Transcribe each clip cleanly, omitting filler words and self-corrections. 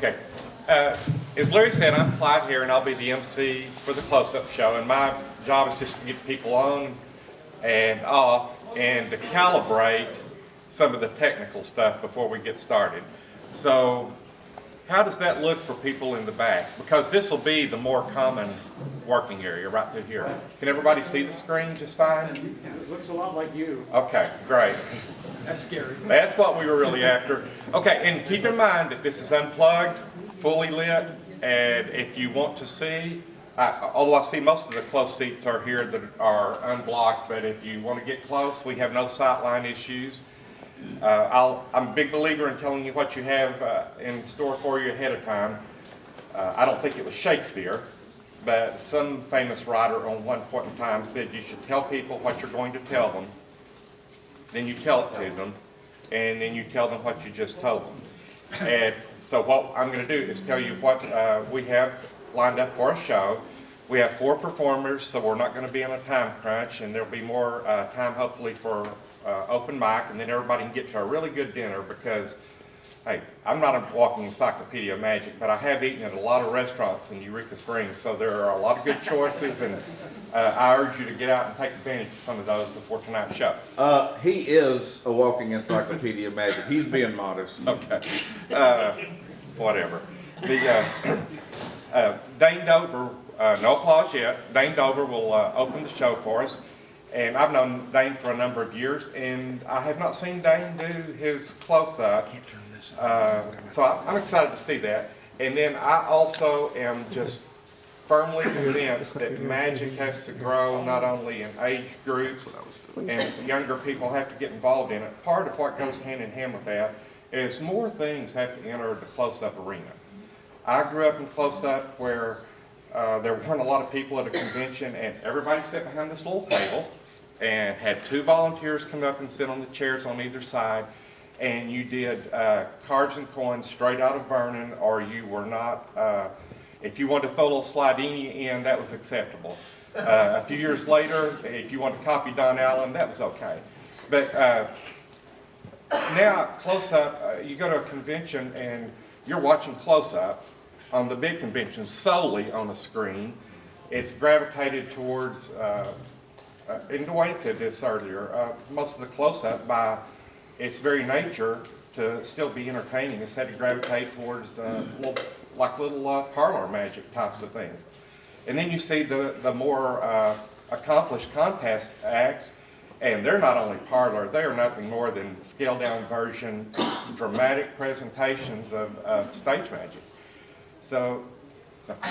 Okay. As Larry said, I'm Clyde Hayre, and I'll be the MC for the Closeup show. And my job is just to get people on and off and to calibrate some of the technical stuff before we get started. So how does that look for people in the back? Because this will be the more common working area right through here. Can everybody see the screen just fine? It looks a lot like you. Okay, great. That's scary. That's what we were really after. Okay, and keep in mind that this is unplugged, fully lit, and if you want to see, although I see most of the close seats are here that are unblocked, but if you want to get close, we have no sightline issues. I'm a big believer in telling you what you have in store for you ahead of time. I don't think it was Shakespeare, but some famous writer on one point in time said you should tell people what you're going to tell them, then you tell it to them, and then you tell them what you just told them. And so what I'm going to do is tell you what we have lined up for a show. We have 4 performers, so we're not going to be on a time crunch, and there'll be more time hopefully for open mic, and then everybody can get to a really good dinner because, hey, I'm not a walking encyclopedia of magic, but I have eaten at a lot of restaurants in Eureka Springs, so there are a lot of good choices, and I urge you to get out and take advantage of some of those before tonight's show. He is a walking encyclopedia of magic. He's being modest. Okay. Whatever. The Dane Dover, no applause yet. Dane Dover will open the show for us. And I've known Dane for a number of years, and I have not seen Dane do his close-up. So I'm excited to see that. And then I also am just firmly convinced that magic has to grow not only in age groups, and younger people have to get involved in it. Part of what goes hand in hand with that is more things have to enter the close-up arena. I grew up in close-up where there weren't a lot of people at a convention, and everybody sat behind this little table and had 2 volunteers come up and sit on the chairs on either side, and you did cards and coins straight out of Vernon, or you were not, if you wanted to throw a little slidini in, that was acceptable. A few years later, if you wanted to copy Don Allen, that was okay. But now, close-up, you go to a convention and you're watching close-up on the big conventions solely on a screen. It's gravitated towards, and Dwayne said this earlier, most of the close-up by its very nature to still be entertaining has had to gravitate towards little parlor magic types of things. And then you see the more accomplished contest acts, and they're not only parlor, they are nothing more than scaled-down version, dramatic presentations of stage magic. So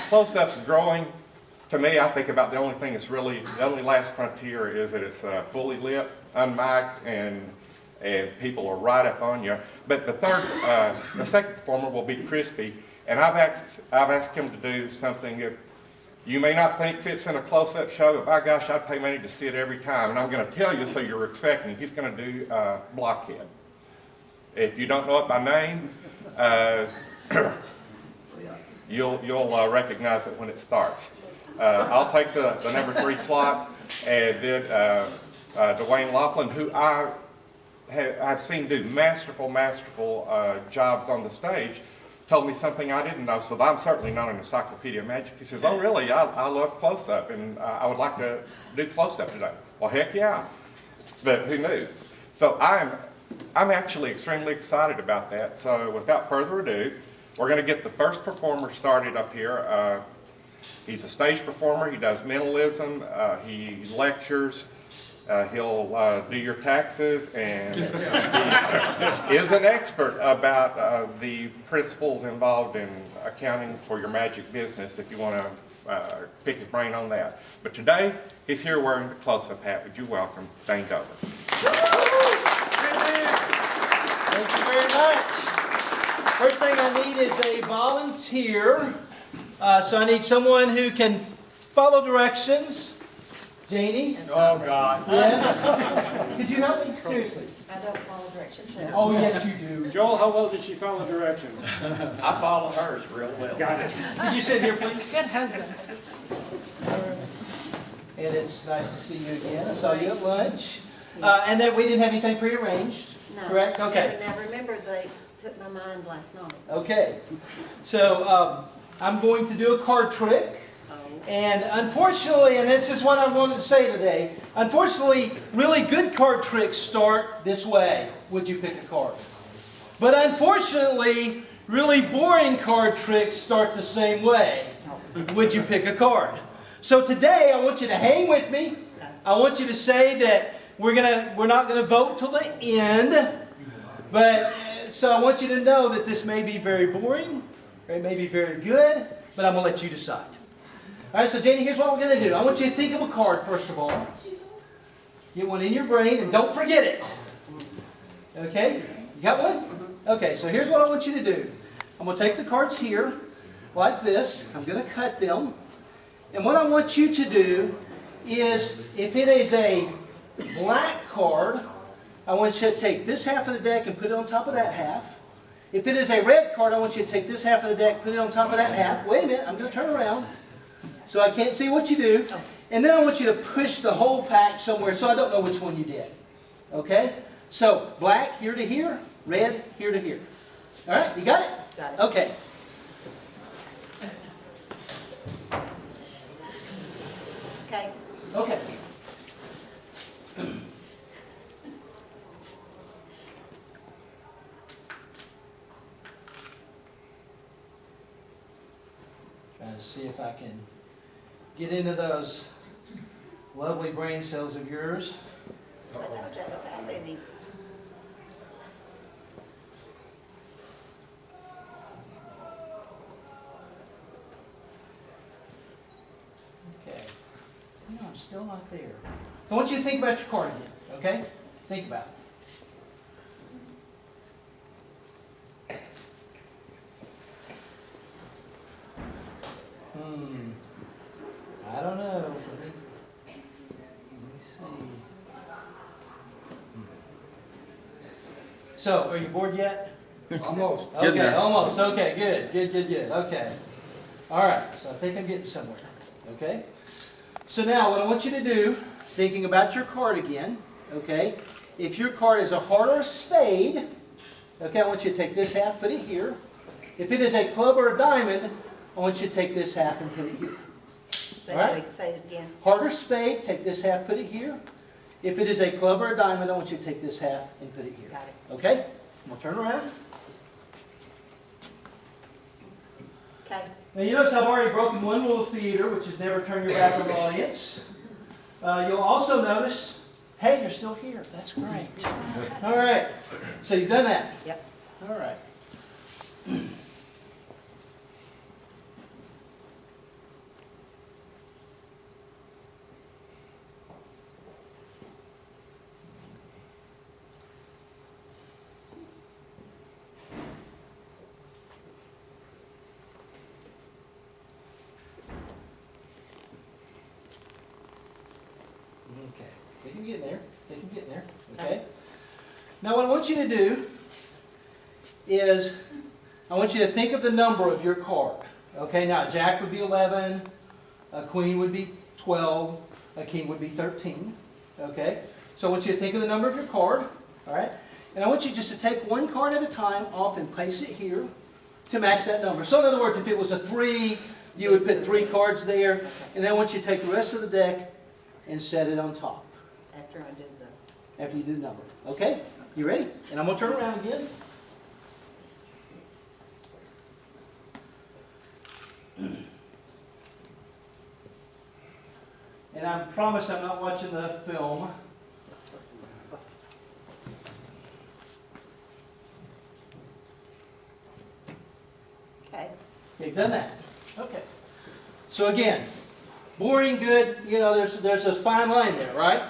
close-up's growing. To me, I think about the only thing that's really, the only last frontier is that it's fully lit, unmiked, and people are right up on you. But the second performer will be Crispy, and I've asked him to do something that you may not think fits in a close-up show, but by gosh, I'd pay money to see it every time. And I'm going to tell you so you're expecting. He's going to do Blockhead. If you don't know it by name, you'll recognize it when it starts. I'll take the number 3 slot, and then Dwayne Laughlin, who I've seen do masterful jobs on the stage, told me something I didn't know, so I'm certainly not an encyclopedia of magic. He says, oh really, I love close-up, and I would like to do close-up today. Well, heck yeah, but who knew? So I'm actually extremely excited about that, so without further ado, we're going to get the first performer started up here. He's a stage performer, he does mentalism, he lectures, he'll do your taxes, and he is an expert about the principles involved in accounting for your magic business if you want to pick his brain on that. But today, he's here wearing the close-up hat. Would you welcome Dane Dover? Thank you very much. First thing I need is a volunteer. So I need someone who can follow directions. Janie? Oh, God. Yes? Could you help me? Seriously. I don't follow directions now. Oh, yes, you do. Joel, how well did she follow directions? I follow hers real well. Got it. Could you sit here, please? Good husband. And it's nice to see you again. I saw you at lunch. And then we didn't have anything prearranged, No. correct? Okay. Now remember, took my mind last night. Okay, so I'm going to do a card trick. And unfortunately, and this is what I wanted to say today, unfortunately, really good card tricks start this way. Would you pick a card? But unfortunately, really boring card tricks start the same way. Would you pick a card? So today, I want you to hang with me. I want you to say that we're not gonna vote till the end. But so I want you to know that this may be very boring, or it may be very good, but I'm gonna let you decide. All right, so Janie, here's what we're going to do. I want you to think of a card, first of all. Get one in your brain, and don't forget it. Okay? You got one? Okay, so here's what I want you to do. I'm going to take the cards here, like this. I'm going to cut them. And what I want you to do is, if it is a black card, I want you to take this half of the deck and put it on top of that half. If it is a red card, I want you to take this half of the deck, put it on top of that half. Wait a minute, I'm going to turn around. So I can't see what you do. And then I want you to push the whole pack somewhere so I don't know which one you did. Okay? So black here to here, red here to here. All right? You got it? Got it. Okay. Okay. Okay. Trying to see if I can get into those lovely brain cells of yours. I told you I don't have any. Okay. No, I'm still not there. I want you to think about your card again, okay? Think about it. I don't know. Let me see. So, are you bored yet? Almost. Getting Okay, there. almost. Okay, good. Okay. All right, so I think I'm getting somewhere. Okay? So now, what I want you to do, thinking about your card again, okay? If your card is a heart or a spade, okay, I want you to take this half, put it here. If it is a club or a diamond, I want you to take this half and put it here. Say All right. say it again. Heart or spade, take this half, put it here. If it is a club or a diamond, I want you to take this half and put it here. Got it. Okay? We'll turn around. Okay. Now you notice I've already broken one rule of theater, which is never turn your back on the audience. You'll also notice, hey, you're still here. That's great. All right. So you've done that. Yep. All right. Okay, they can get in there. They can get in there. Okay. Now what I want you to do is I want you to think of the number of your card. Okay, now a jack would be 11, a queen would be 12, a king would be 13. Okay, so I want you to think of the number of your card. All right, and I want you just to take one card at a time off and place it here to match that number. So in other words, if it was a 3, you would put 3 cards there, and then I want you to take the rest of the deck and set it on top After I did the. after you do the number. Okay? You ready? And I'm going to turn around again. And I promise I'm not watching the film. Okay. You've done that. Okay. So again, boring, good, you know, there's this fine line there, right?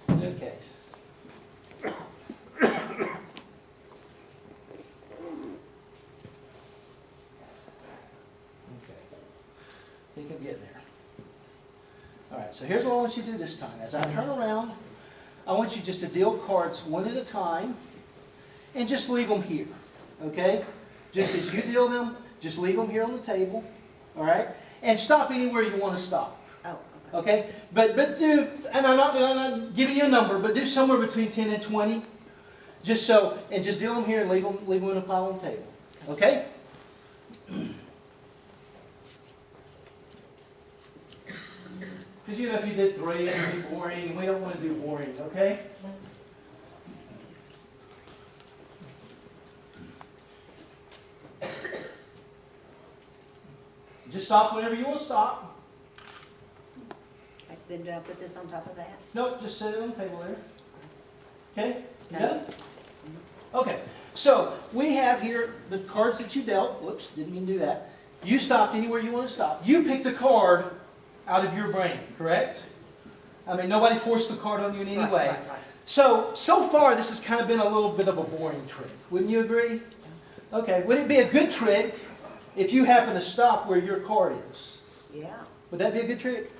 Okay. I think I'm getting there. All right, so here's what I want you to do this time. As I turn around, I want you just to deal cards one at a time and just leave them here, okay? Just as you deal them, just leave them here on the table, all right? And stop anywhere you want to stop, Oh, okay. okay? But do, and I'm not giving you a number, but do somewhere between 10 and 20. Just so, and just deal them here and leave them in a pile on the table. Okay? Because if you did 3, it would be boring, and we don't want to do boring, okay? Just stop whenever you want to stop. Then do I put this on top of that? Nope, just set it on the table there. Okay? You Okay. done? Okay. So, we have here the cards that you dealt. Whoops, didn't mean to do that. You stopped anywhere you want to stop. You picked a card out of your brain, correct? I mean, nobody forced the card on you in any Right, way. right, right. So far, this has kind of been a little bit of a boring trick. Wouldn't you agree? Okay. Would it be a good trick if you happen to stop where your card is? Yeah. Would that be a good trick?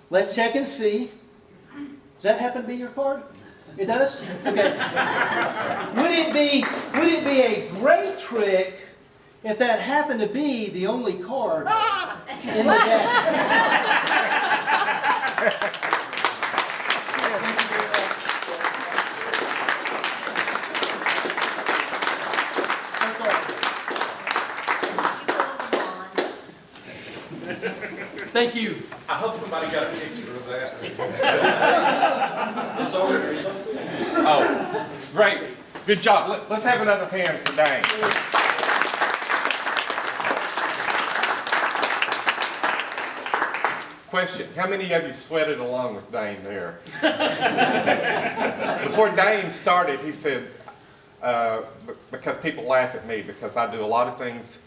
Let's check and see. Does that happen to be your card? It does? Okay. Would it be a great trick if that happened to be the only card in the deck? Thank you. I hope somebody got a picture of that. Oh, great. Good job. Let's have another hand for Dane. Question, how many of you sweated along with Dane there? Before Dane started, he said, because people laugh at me because I do a lot of things.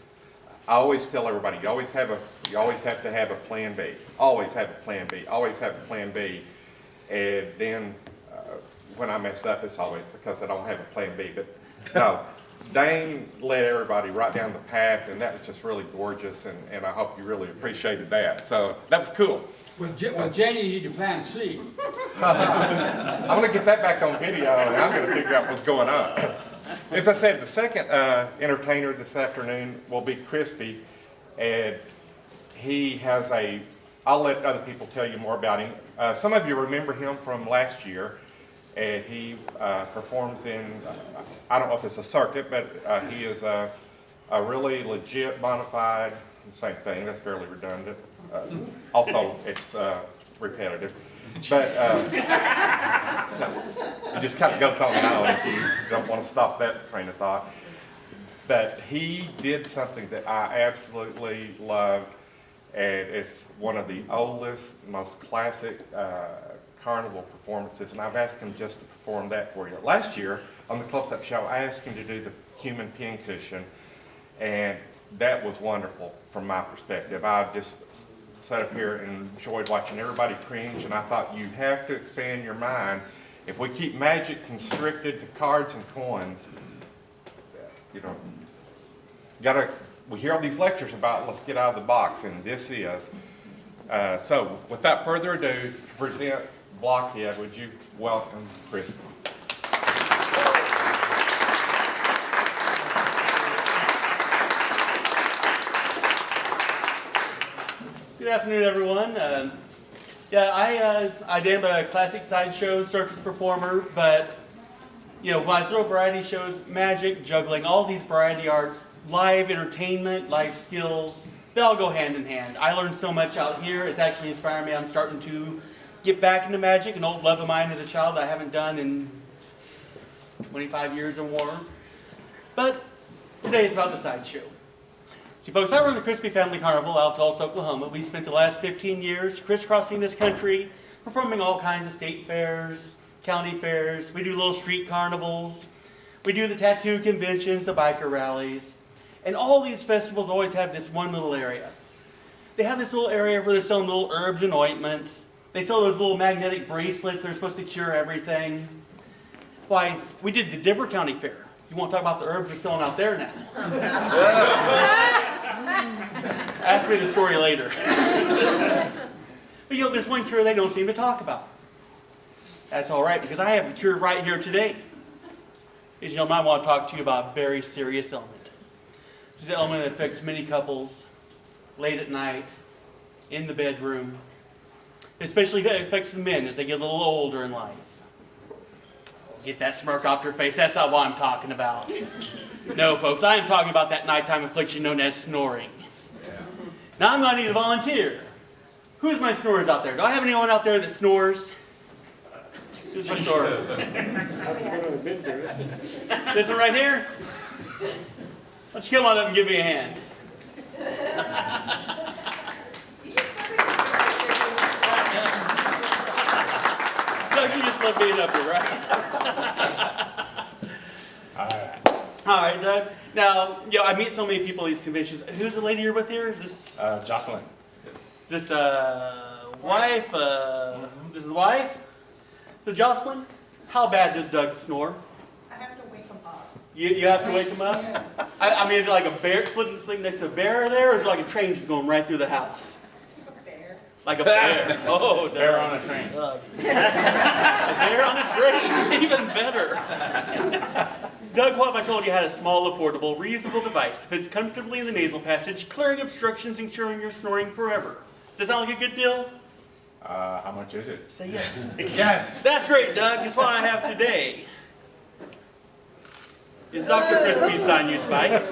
I always tell everybody, you always have to have a plan B. Always have a plan B. Always have a plan B. And then when I mess up, it's always because I don't have a plan B. But no, Dane led everybody right down the path, and that was just really gorgeous, and I hope you really appreciated that. So that was cool. With Jenny, you need to plan C. I'm going to get that back on video, and I'm going to figure out what's going on. As I said, the second entertainer this afternoon will be Crispy, and he has I'll let other people tell you more about him. Some of you remember him from last year, and he performs in, I don't know if it's a circuit, but he is a really legit, bona fide, same thing, that's fairly redundant. Also, it's repetitive. But it just kind of goes on and on if you don't want to stop that train of thought. But he did something that I absolutely loved, and it's one of the oldest, most classic carnival performances, and I've asked him just to perform that for you. Last year, on the Closeup show, I asked him to do the human pincushion, and that was wonderful from my perspective. I just sat up here and enjoyed watching everybody cringe, and I thought, you have to expand your mind. If we keep magic constricted to cards and coins, you know, we hear all these lectures about let's get out of the box, and this is. So without further ado, to present Blockhead, would you welcome Chris? Good afternoon, everyone. I am a classic sideshow circus performer, but when I throw variety shows, magic, juggling, all these variety arts, live entertainment, life skills, they all go hand in hand. I learned so much out here. It's actually inspiring me. I'm starting to get back into magic, an old love of mine as a child that I haven't done in 25 years or more. But today is about the sideshow. See, folks, I run the Crispy Family Carnival out of Tulsa, Oklahoma. We spent the last 15 years crisscrossing this country, performing all kinds of state fairs, county fairs. We do little street carnivals. We do the tattoo conventions, the biker rallies. And all these festivals always have this one little area. They have this little area where they're selling little herbs and ointments. They sell those little magnetic bracelets that are supposed to cure everything. Why, we did the Denver County Fair. You want to talk about the herbs they're selling out there now? Ask me the story later. But there's one cure they don't seem to talk about. That's all right, because I have the cure right here today. Ladies and gentlemen, I want to talk to you about a very serious ailment. This is an ailment that affects many couples late at night, in the bedroom. Especially it affects the men as they get a little older in life. Get that smirk off your face. That's not what I'm talking about. No, folks, I am talking about that nighttime affliction known as snoring. Now I'm going to need a volunteer. Who's my snorers out there? Do I have anyone out there that snores? Who's my snorer? This one right here? Why don't you come on up and give me a hand? Doug, you just love being up here, right? All right, Doug. Now, I meet so many people at these conventions. Who's the lady you're with here? Is this Jocelyn. this wife? This is the wife? So, Jocelyn, how bad does Doug snore? I have to wake them up. You have to wake him up? I mean, is it like a bear sleeping next to a bear there, or is it like a train just going right through the house? Bear. Like a bear. Oh, Doug. Bear on a train. Doug. A bear on a train. Even better. Doug, what if I told you had a small, affordable, reusable device that fits comfortably in the nasal passage, clearing obstructions and curing your snoring forever? Does that sound like a good deal? How much is it? Say yes. Yes. That's great, Doug. It's what I have today. Is Dr. Crispy's Sign You Spike?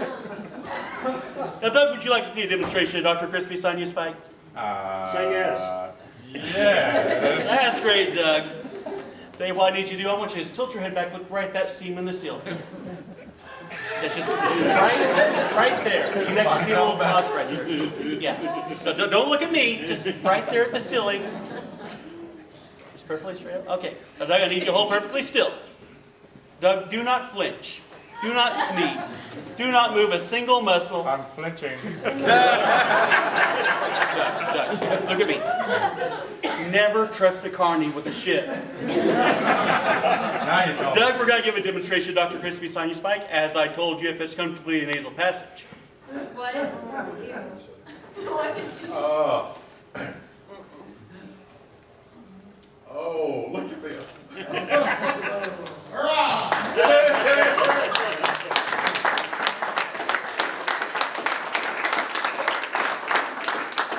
Now, Doug, would you like to see a demonstration of Dr. Crispy's Sign You Spike? Say yes. Yes. That's great, Doug. Tell you what I need you to do. I want you to tilt your head back, look right at that seam in the ceiling. That's just right there. You can actually see a little notch right there. Yeah. Don't look at me. Just right there at the ceiling. Just perfectly straight up. Okay. Now, Doug, I need you to hold perfectly still. Doug, do not flinch. Do not sneeze. Do not move a single muscle. I'm flinching. Doug, look at me. Never trust a carny with a ship. Doug, we're going to give a demonstration of Dr. Crispy's Sign You Spike. As I told you, if it's comfortably in the nasal passage. What? Oh, look at this. So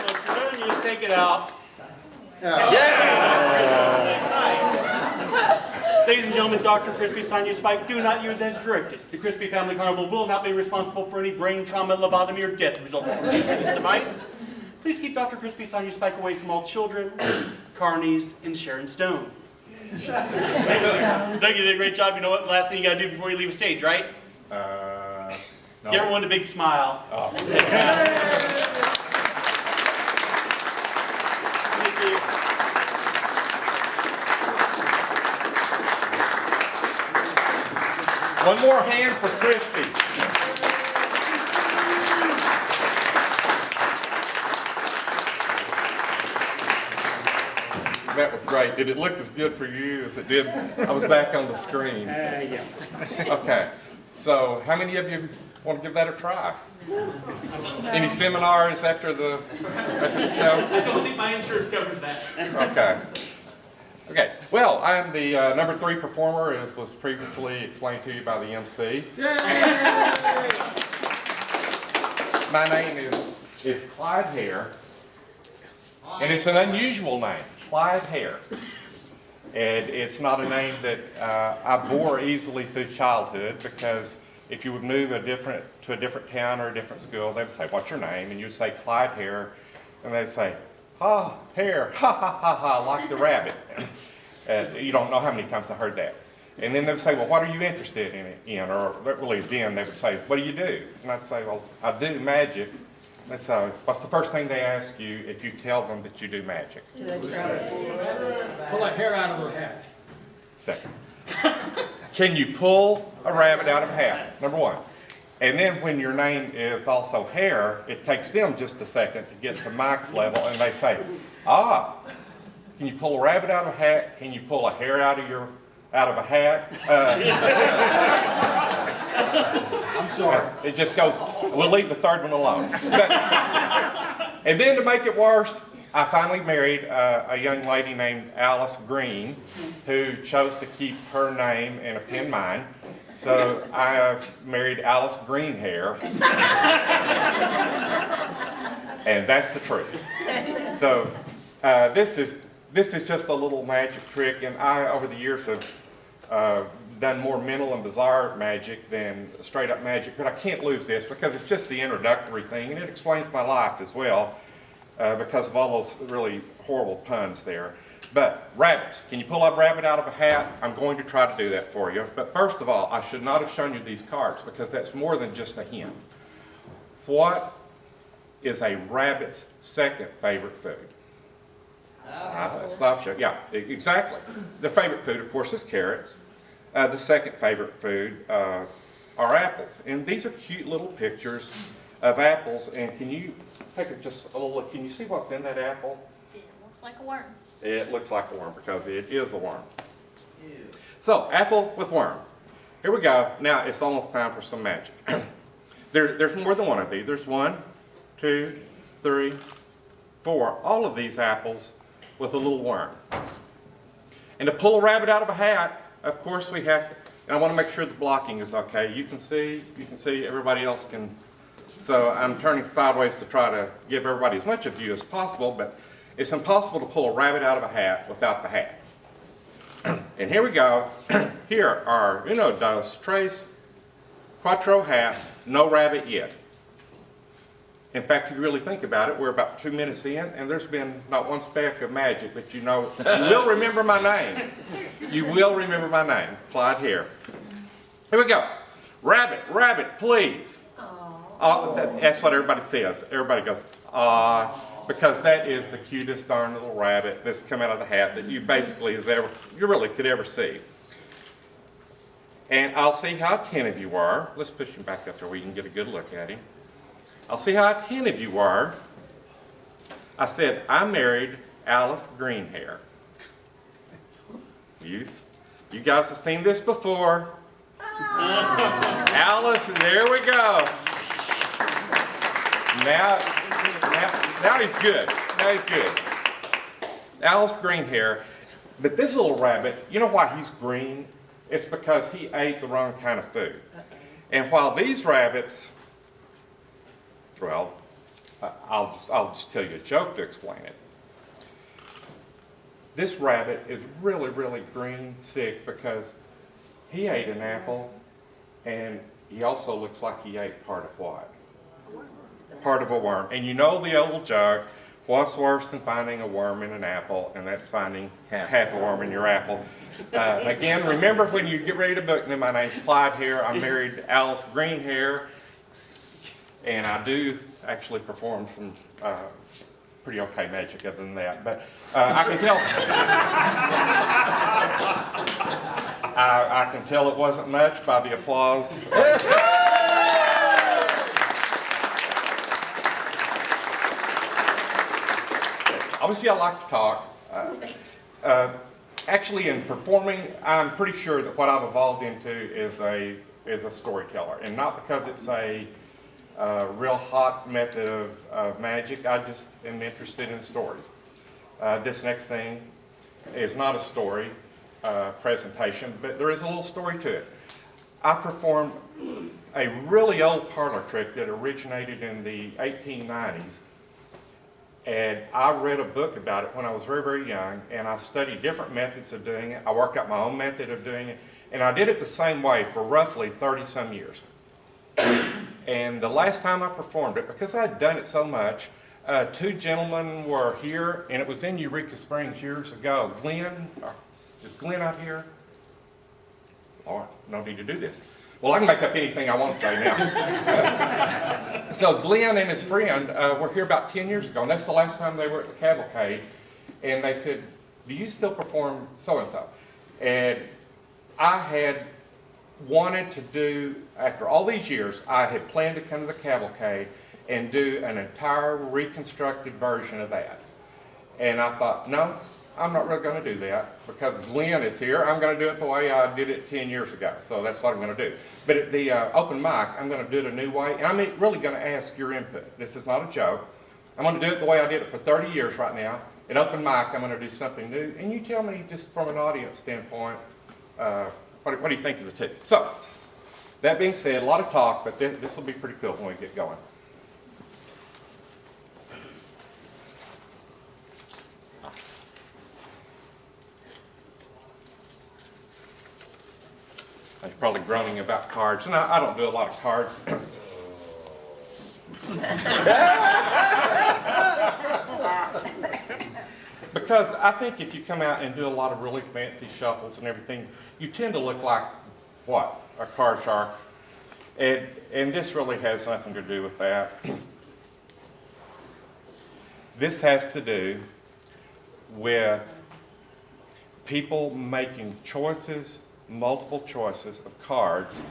if you're done, you just take it out. Ladies and gentlemen, Dr. Crispy's Sign You Spike, do not use as directed. The Crispy Family Carnival will not be responsible for any brain trauma, lobotomy, or death resulting from use of this device. Please keep Dr. Crispy's Sign You Spike away from all children, carnies, and Sharon Stone. Doug, you did a great job. You know what? The last thing you got to do before you leave a stage, right? No. Give everyone a big smile. Oh. Thank you. One more hand for Crispy. That was great. Did it look as good for you as it did? I was back on the screen. Yeah. Okay. So how many of you want to give that a try? Any seminars after the show? I don't think my insurance covers that. Okay. Okay. Well, I'm the number 3 performer, as was previously explained to you by the MC. My name is Clyde Hayre, and it's an unusual name, Clyde Hayre. And it's not a name that I bore easily through childhood, because if you would move to a different town or a different school, they would say, "What's your name?" And you'd say Clyde Hayre, and they'd say, "Ah, Hare, ha ha ha ha," like the rabbit. And you don't know how many times I heard that. And then they would say, "Well, what are you interested in?" Or really then they would say, "What do you do?" And I'd say, "Well, I do magic." And they'd say, "What's the first thing they ask you if you tell them that you do magic?" Pull a hair out of her hat. Second. Can you pull a rabbit out of a hat? Number 1. And then when your name is also Hare, it takes them just a second to get to Mike's level, and they say, "Ah, can you pull a rabbit out of a hat? Can you pull a hair out of a hat?" I'm sorry. It just goes. We'll leave the third one alone. And then to make it worse, I finally married a young lady named Alice Green, who chose to keep her name and append mine. So I married Alice Greenhair, and that's the truth. So this is just a little magic trick, and I, over the years, have done more mental and bizarre magic than straight up magic, but I can't lose this because it's just the introductory thing, and it explains my life as well because of all those really horrible puns there. But rabbits, can you pull a rabbit out of a hat? I'm going to try to do that for you. But first of all, I should not have shown you these cards because that's more than just a hint. What is a rabbit's second favorite food? Stop show. Yeah, exactly. The favorite food, of course, is carrots. The second favorite food are apples. And these are cute little pictures of apples. And can you take just a little look? Can you see what's in that apple? It looks like a worm. It looks like a worm because it is a worm. So, apple with worm. Here we go. Now, it's almost time for some magic. There's more than one of these. There's 1, 2, 3, 4. All of these apples with a little worm. And to pull a rabbit out of a hat, of course we have to, and I want to make sure the blocking is okay. You can see, everybody else can. So I'm turning sideways to try to give everybody as much of view as possible, but it's impossible to pull a rabbit out of a hat without the hat. And here we go. Here are 1, 2, 3, 4 hats, no rabbit yet. In fact, if you really think about it, we're about 2 minutes in, and there's been not one speck of magic, but you will remember my name. You will remember my name, Clyde Hayre. Here we go. Rabbit, rabbit, please. That's what everybody says. Everybody goes, because that is the cutest darn little rabbit that's come out of the hat that you basically you really could ever see. And I'll see how attentive you are. Let's push him back up there where you can get a good look at him. I'll see how attentive you are. I said, I married Alice Greenhair. You guys have seen this before. Alice, there we go. Now he's good. Now he's good. Alice Greenhair. But this little rabbit, you know why he's green? It's because he ate the wrong kind of food. And while these rabbits, well, I'll just tell you a joke to explain it. This rabbit is really, really green sick because he ate an apple and he also looks like he ate part of what? Part of a worm. And you know the old joke, what's worse than finding a worm in an apple? And that's finding half a worm in your apple. Again, remember when you get ready to book me, my name's Clyde Hayre. I'm married to Alice Greenhair. And I do actually perform some pretty okay magic other than that. But I can tell I can tell it wasn't much by the applause. Obviously, I like to talk. Actually, in performing, I'm pretty sure that what I've evolved into is a storyteller, and not because it's a real hot method of magic. I just am interested in stories. This next thing is not a story presentation, but there is a little story to it. I performed a really old parlor trick that originated in the 1890s. And I read a book about it when I was very, very young, and I studied different methods of doing it. I worked out my own method of doing it, and I did it the same way for roughly 30-some years. And the last time I performed it, because I had done it so much, 2 gentlemen were here, and it was in Eureka Springs years ago. Glenn, is Glenn out here? Lord, no need to do this. Well, I can make up anything I want to say now. So Glenn and his friend were here about 10 years ago, and that's the last time they were at the Cavalcade. And they said, do you still perform so-and-so? And I had wanted to do, after all these years, I had planned to come to the Cavalcade and do an entire reconstructed version of that. And I thought, no, I'm not really going to do that because Glenn is here. I'm going to do it the way I did it 10 years ago. So that's what I'm going to do. But at the open mic, I'm going to do it a new way. And I'm really going to ask your input. This is not a joke. I'm going to do it the way I did it for 30 years right now. At open mic, I'm going to do something new. And you tell me, just from an audience standpoint, what do you think of the two? So, that being said, a lot of talk, but this will be pretty cool when we get going. You're probably groaning about cards, and I don't do a lot of cards. Because I think if you come out and do a lot of really fancy shuffles and everything, you tend to look like, what? A card shark. And this really has nothing to do with that. This has to do with people making choices, multiple choices of cards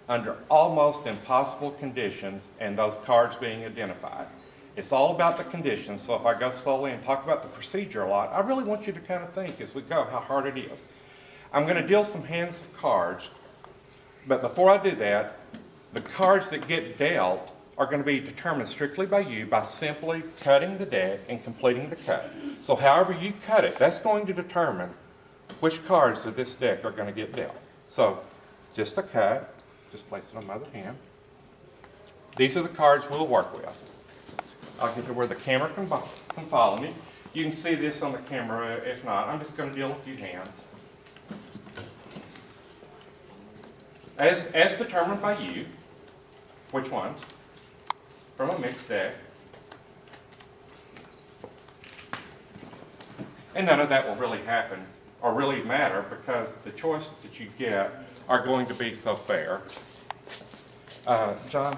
under almost impossible conditions, and those cards being identified. It's all about the conditions, so if I go slowly and talk about the procedure a lot, I really want you to kind of think as we go how hard it is. I'm going to deal some hands of cards, but before I do that, the cards that get dealt are going to be determined strictly by you by simply cutting the deck and completing the cut. So however you cut it, that's going to determine which cards of this deck are going to get dealt. So just a cut, just place it on my other hand. These are the cards we'll work with. I'll get to where the camera can follow me. You can see this on the camera. If not, I'm just going to deal a few hands. As determined by you, which ones? From a mixed deck. And none of that will really happen or really matter because the choices that you get are going to be so fair. John,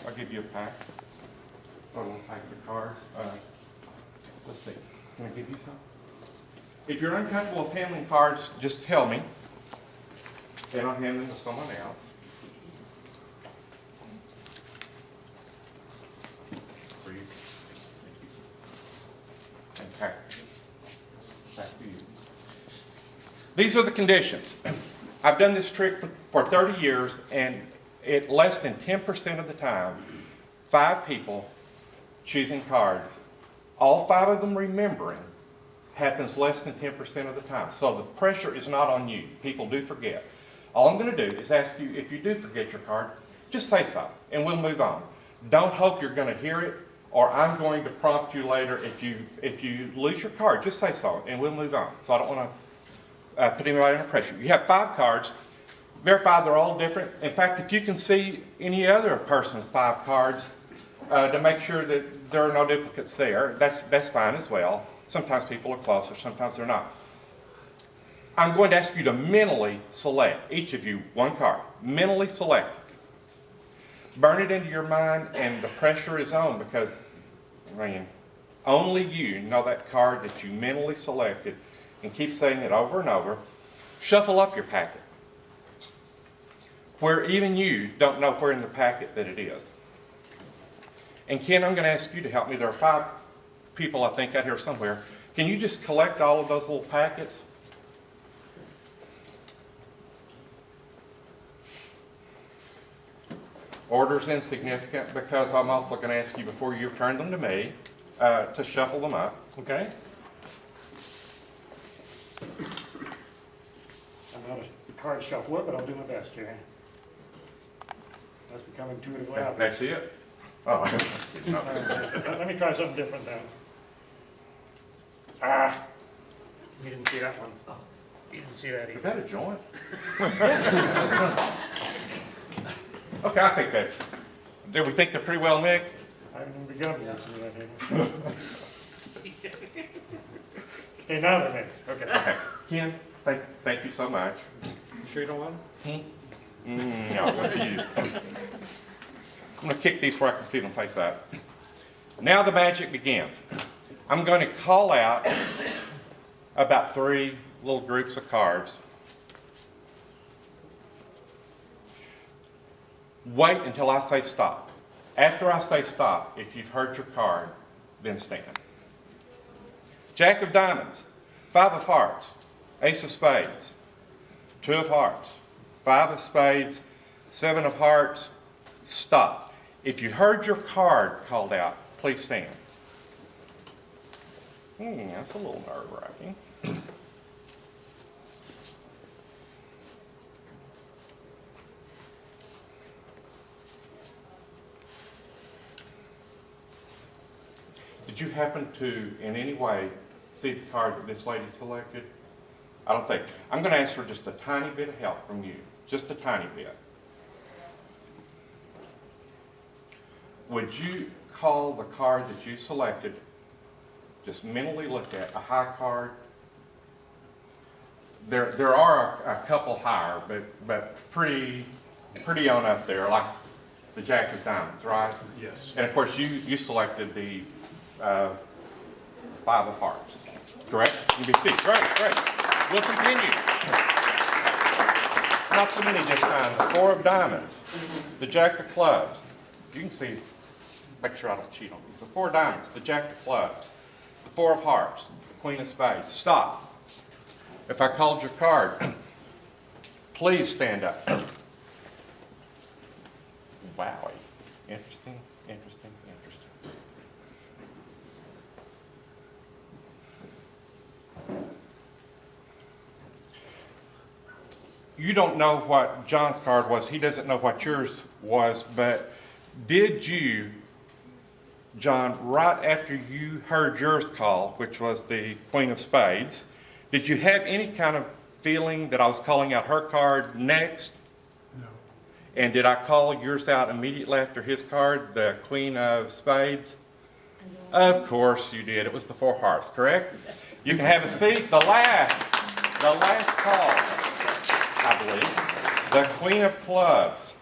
I'll give you a pack. Or we'll pack the cards. Let's see. Can I give you some? If you're uncomfortable with handling cards, just tell me. Then I'll hand them to someone else. For you. Thank you. And back to you. These are the conditions. I've done this trick for 30 years, and at less than 10% of the time, 5 people choosing cards, all 5 of them remembering, happens less than 10% of the time. So the pressure is not on you. People do forget. All I'm going to do is ask you, if you do forget your card, just say so, and we'll move on. Don't hope you're going to hear it, or I'm going to prompt you later. If you lose your card, just say so, and we'll move on. So I don't want to put anybody under pressure. You have 5 cards. Verify they're all different. In fact, if you can see any other person's 5 cards, to make sure that there are no duplicates there, that's fine as well. Sometimes people are closer, sometimes they're not. I'm going to ask you to mentally select, each of you, 1 card. Mentally select it. Burn it into your mind, and the pressure is on because, I mean, only you know that card that you mentally selected, and keep saying it over and over. Shuffle up your packet, where even you don't know where in the packet that it is. And Ken, I'm going to ask you to help me. There are 5 people, I think, out here somewhere. Can you just collect all of those little packets? Order's insignificant because I'm also going to ask you before you return them to me to shuffle them up. Okay. I'm not a card shuffler, but I'll do my best, Jerry. That's becoming intuitively obvious. That's it? Oh, Let me try something different then. Ah, you didn't see that one. You didn't see that is either. that a joint? Okay, I think that's, do we think they're pretty well mixed? I haven't even begun to listen to that either. Okay, now they're mixed. Okay. Okay. Ken, thank you so much. You sure you don't want them? No, what to use? I'm going to kick these where I can see them face up. Now the magic begins. I'm going to call out about 3 little groups of cards. Wait until I say stop. After I say stop, if you've heard your card, then stand. Jack of diamonds, 5 of hearts, ace of spades, 2 of hearts, 5 of spades, 7 of hearts, stop. If you heard your card called out, please stand. That's a little nerve-wracking. Did you happen to, in any way, see the card that this lady selected? I don't think. I'm going to ask for just a tiny bit of help from you. just a tiny bit. Would you call the card that you selected, just mentally looked at, a high card? There are a couple higher, but pretty on up there, like the Jack of Diamonds, right? Yes. And of course, you selected the Five of Hearts, correct? You can see, great. We'll continue. Not so many this time. The Four of Diamonds, the Jack of Clubs. You can see, make sure I don't cheat on these. The Four of Diamonds, the Jack of Clubs, the Four of Hearts, the Queen of Spades. Stop. If I called your card, please stand up. Wowie. Interesting. You don't know what John's card was. He doesn't know what yours was, but did you, John, right after you heard yours call, which was the Queen of Spades, did you have any kind of feeling that I was calling out her card next? No. And did I call yours out immediately after his card, the Queen of Spades? Of course you did. It was the Four Hearts, correct? You can have a seat. The last call, I believe. The Queen of Clubs,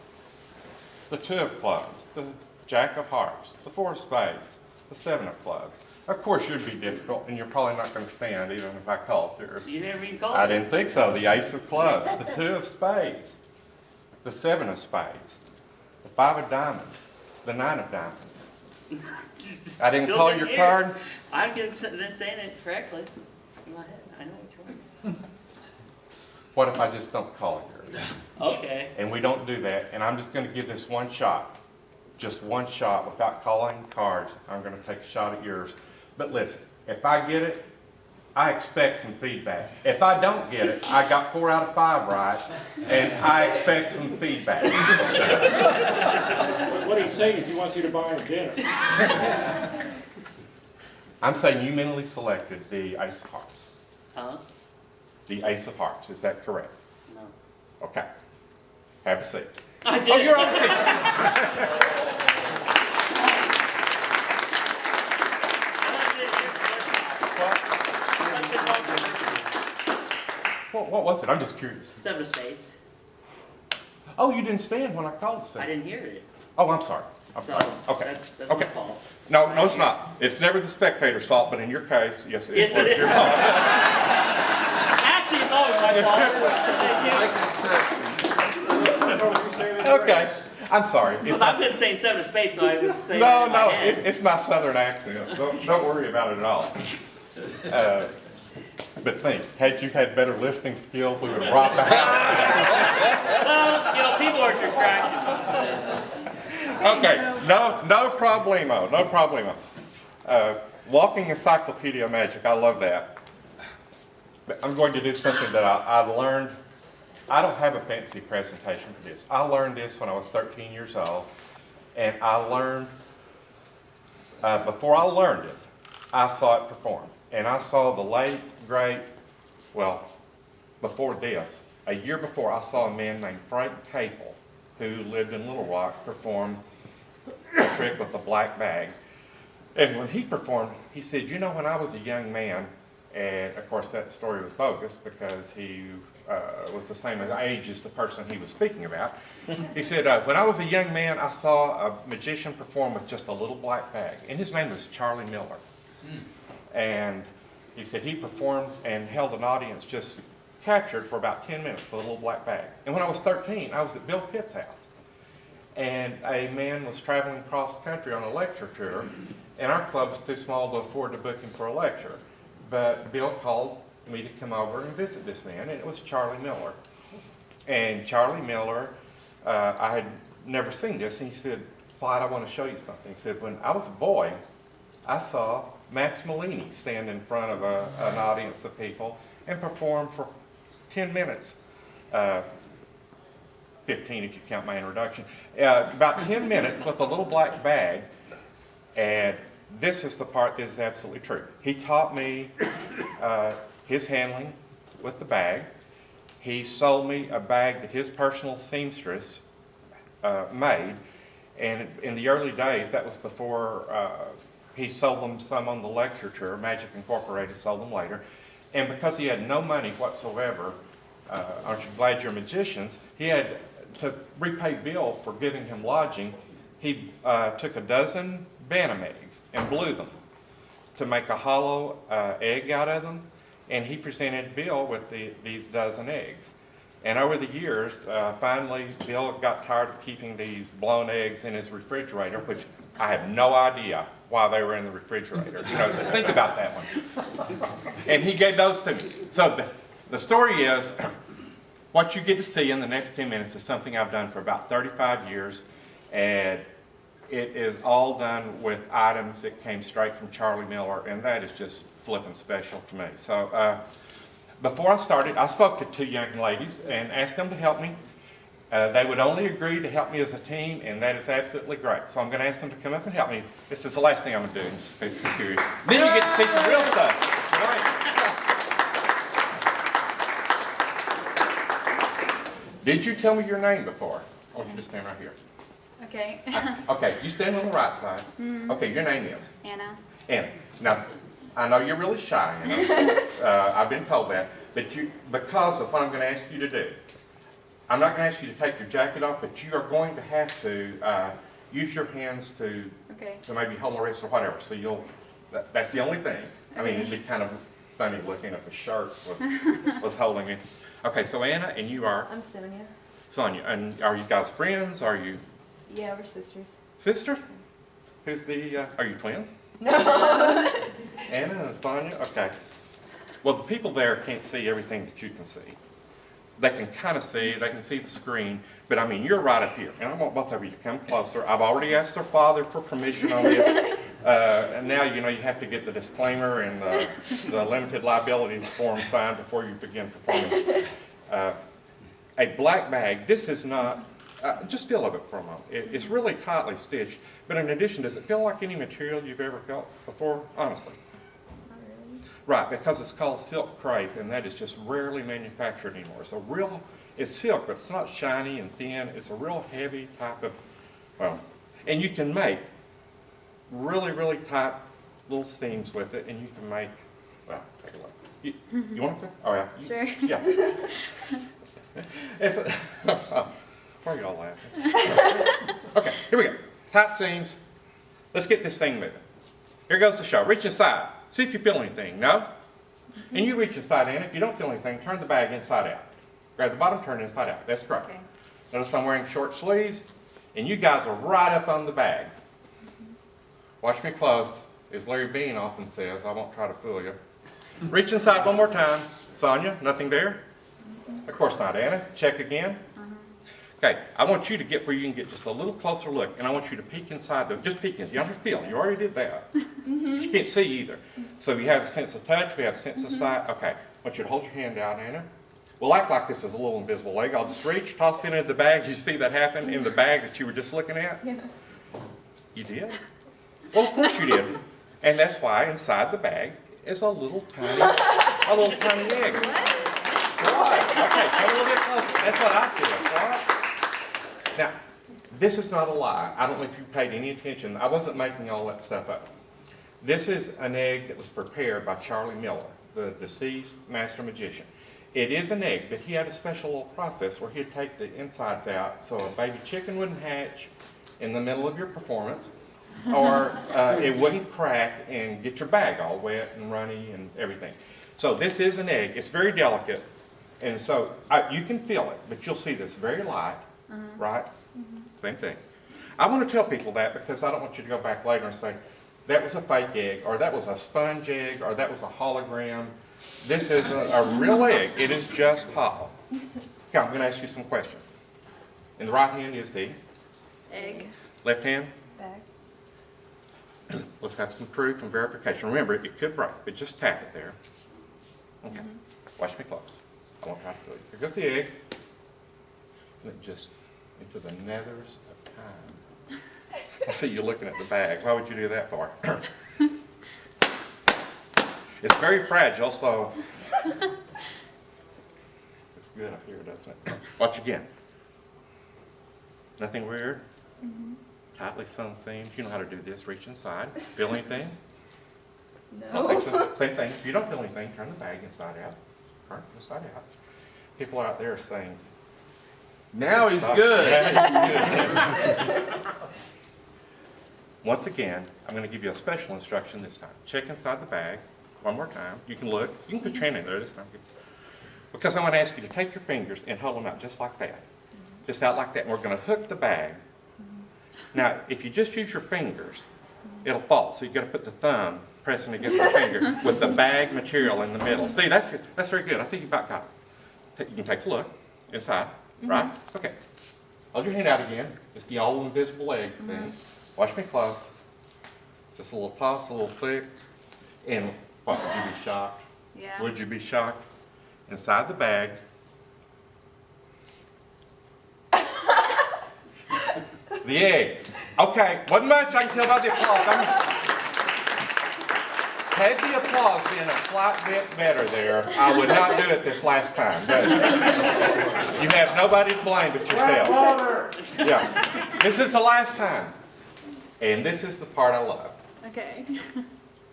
the Two of Clubs, the Jack of Hearts, the Four of Spades, the Seven of Clubs. Of course, you'd be difficult, and you're probably not going to stand even if I called yours. You never even called I me. didn't think so. The Ace of Clubs, the Two of Spades, the Seven of Spades, the Five of Diamonds, the Nine of Diamonds. I didn't Still call didn't your hear card? it. I've been saying it correctly in my head. I know which one. What if I just don't call yours? Okay. And we don't do that, and I'm just going to give this one shot. Just one shot without calling cards. I'm going to take a shot at yours. But listen, if I get it, I expect some feedback. If I don't get it, I got 4 out of 5 right, and I expect some feedback. What he's saying is he wants you to buy him dinner. I'm saying you mentally selected the Ace of Hearts. Huh? The Ace of Hearts, is that correct? No. Okay. Have a seat. I did. Oh, you're on the seat. What was it? I'm just curious. Seven of Spades. Oh, you didn't stand when I called the seat. I didn't hear it. Oh, I'm sorry. I'm So sorry. Okay. that's Okay. my fault. No, it's not. It's never the spectator's fault, but in your case, yes, Yes, it is. your fault. Actually, it's always my fault. Okay. I'm sorry. Because I've been saying Seven of Spades, so I was saying No, it in my no, head. it's my southern accent. Don't worry about it at all. But think, had you had better listening skills, we would have robbed the house. Well, people are distracted. Okay, no problemo. Walking Encyclopedia Magic, I love that. But I'm going to do something that I learned. I don't have a fancy presentation for this. I learned this when I was 13 years old, and I learned, before I learned it, I saw it perform. And I saw the late, great, well, before this, a year before, I saw a man named Frank Capel, who lived in Little Rock, perform a trick with a black bag. And when he performed, he said, you know, when I was a young man, and of course that story was bogus because he was the same age as the person he was speaking about. He said, when I was a young man, I saw a magician perform with just a little black bag. And his name was Charlie Miller. And he said he performed and held an audience just captured for about 10 minutes with a little black bag. And when I was 13, I was at Bill Pitt's house. And a man was traveling across country on a lecture tour, and our club was too small to afford to book him for a lecture. But Bill called me to come over and visit this man, and it was Charlie Miller. And Charlie Miller, I had never seen this, and he said, Clyde, I want to show you something. He said, when I was a boy, I saw Max Malini stand in front of an audience of people and perform for 10 minutes, 15 if you count my introduction, about 10 minutes with a little black bag, and this is the part that is absolutely true. He taught me his handling with the bag. He sold me a bag that his personal seamstress made, and in the early days, that was before he sold them some on the lecture tour. Magic Incorporated sold them later. And because he had no money whatsoever, aren't you glad you're magicians, he had to repay Bill for giving him lodging. He took a dozen bantam eggs and blew them to make a hollow egg out of them, and he presented Bill with these dozen eggs. And over the years, finally, Bill got tired of keeping these blown eggs in his refrigerator, which I have no idea why they were in the refrigerator. You know, think about that one. And he gave those to me. So the story is, what you get to see in the next 10 minutes is something I've done for about 35 years, and it is all done with items that came straight from Charlie Miller, and that is just flipping special to me. So before I started, I spoke to two young ladies and asked them to help me. They would only agree to help me as a team, and that is absolutely great. So I'm going to ask them to come up and help me. This is the last thing I'm going to do. Just curious. Then you get to see some real stuff. Great. Did you tell me your name before? Or you just stand right here? Okay. Okay, you stand on the right side. Okay, your name is? Anna. Anna. Now, I know you're really shy, I've been told that, but because of what I'm going to ask you to do, I'm not going to ask you to take your jacket off, but you are going to have to use your hands to maybe hold my wrist or whatever. So that's the only thing. I mean, it'd be kind of funny looking if a shirt was holding me. Okay, so Anna, and you are? I'm Sonia. Sonia. And are you guys friends? Are you? Yeah, we're sisters. Sisters? Who's are you twins? No. Anna and Sonia? Okay. Well, the people there can't see everything that you can see. They can kind of see, they can see the screen, but I mean, you're right up here, and I want both of you to come closer. I've already asked their father for permission on this, and now, you know, you have to get the disclaimer and the limited liability form signed before you begin performing. A black bag, this is not, just feel of it for a moment. It's really tightly stitched, but in addition, does it feel like any material you've ever felt before? Honestly. Not really. Right, because it's called silk crepe, and that is just rarely manufactured anymore. It's silk, but it's not shiny and thin. It's a real heavy type of, and you can make really, really tight little seams with it, and you can make, take a look. You want to? Oh, yeah. Sure. Yeah. Why are y'all laughing? Okay, here we go. Tight seams. Let's get this thing moving. Here goes the show. Reach inside. See if you feel anything. No? And you reach inside in. If you don't feel anything, turn the bag inside out. Grab the bottom, turn it inside out. That's correct. Okay. Notice I'm wearing short sleeves, and you guys are right up on the bag. Watch me close. As Larry Bean often says, I won't try to fool you. Reach inside one more time. Sonia, nothing there? Of course not. Anna, check again. Okay, I want you to get where you can get just a little closer look, and I want you to peek inside just peek in. You don't have to feel. You already did that. But you can't see either. So we have a sense of touch, we have a sense of sight. Okay, I want you to hold your hand out, Anna. We'll act like this is a little invisible leg. I'll just reach, toss it into the bag. You see that happen in the bag that you were just looking at? Yeah. You did? Well, of course you did. And that's why inside the bag is a little tiny egg. What? Okay, come a little bit closer. That's what I feel. Right? Now, this is not a lie. I don't know if you paid any attention. I wasn't making all that stuff up. This is an egg that was prepared by Charlie Miller, the deceased master magician. It is an egg, but he had a special little process where he'd take the insides out so a baby chicken wouldn't hatch in the middle of your performance, or it wouldn't crack and get your bag all wet and runny and everything. So this is an egg. It's very delicate, and so you can feel it, but you'll see this very light, right? Same thing. I want to tell people that because I don't want you to go back later and say, that was a fake egg, or that was a sponge egg, or that was a hologram. This is a real egg. It is just hollow. Okay, I'm going to ask you some questions. In the right hand is the Egg. left hand. Bag. Let's have some proof and verification. Remember, it could break, but just tap it there. Okay, watch me close. I won't try to feel you. Here goes the egg. And it just into the nethers of time. I see you looking at the bag. Why would you do that for? It's very fragile, so it's good up here, doesn't it? Watch again. Nothing weird? Tightly sewn seams. You know how to do this. Reach inside. Feel anything? Don't think so. Same thing. If you don't feel anything, turn the bag inside out. Turn it inside out. People out there are saying, Now he's good. once again, I'm going to give you a special instruction this time. Check inside the bag one more time. You can look. You can put your hand in there this time. Because I'm going to ask you to take your fingers and hold them out just like that. Just out like that. And we're going to hook the bag. Now, if you just use your fingers, it'll fall. So you've got to put the thumb pressing against the finger with the bag material in the middle. See, that's very good. I think you about got it. You can take a look inside, right? Okay. Hold your hand out again. It's the all invisible egg thing. Watch me close. Just a little toss, a little flick. And what, would you be shocked? Yeah. Would you be shocked? Inside the bag. The egg. Okay, wasn't much. I can tell by the applause. Had the applause been a slight bit better there, I would not do it this last time. But you have nobody to blame but yourself. Yeah. This is the last time. And this is the part I love. Okay.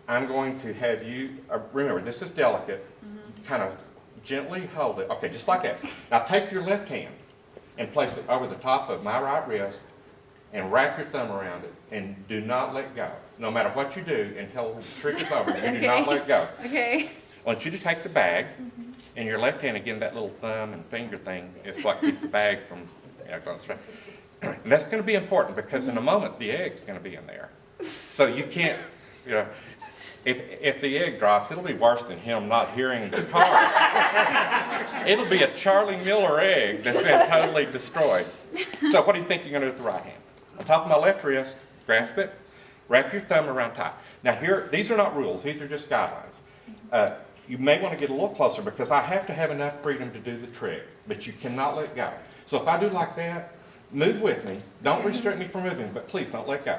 I'm going to have you, remember, this is delicate. Kind of gently hold it. Okay, just like that. Now take your left hand and place it over the top of my right wrist and wrap your thumb around it. And do not let go. No matter what you do until the trick is over, you do not let go. Okay. I want you to take the bag and your left hand, again, that little thumb and finger thing, it's what keeps the bag from going straight. And that's going to be important because in a moment the egg's going to be in there. So you can't, you know, if the egg drops, it'll be worse than him not hearing the car. It'll be a Charlie Miller egg that's been totally destroyed. So what do you think you're going to do with the right hand? On top of my left wrist, grasp it, wrap your thumb around tight. Now here, these are not rules, these are just guidelines. You may want to get a little closer because I have to have enough freedom to do the trick, but you cannot let go. So if I do like that, move with me. Don't restrict me from moving, but please don't let go.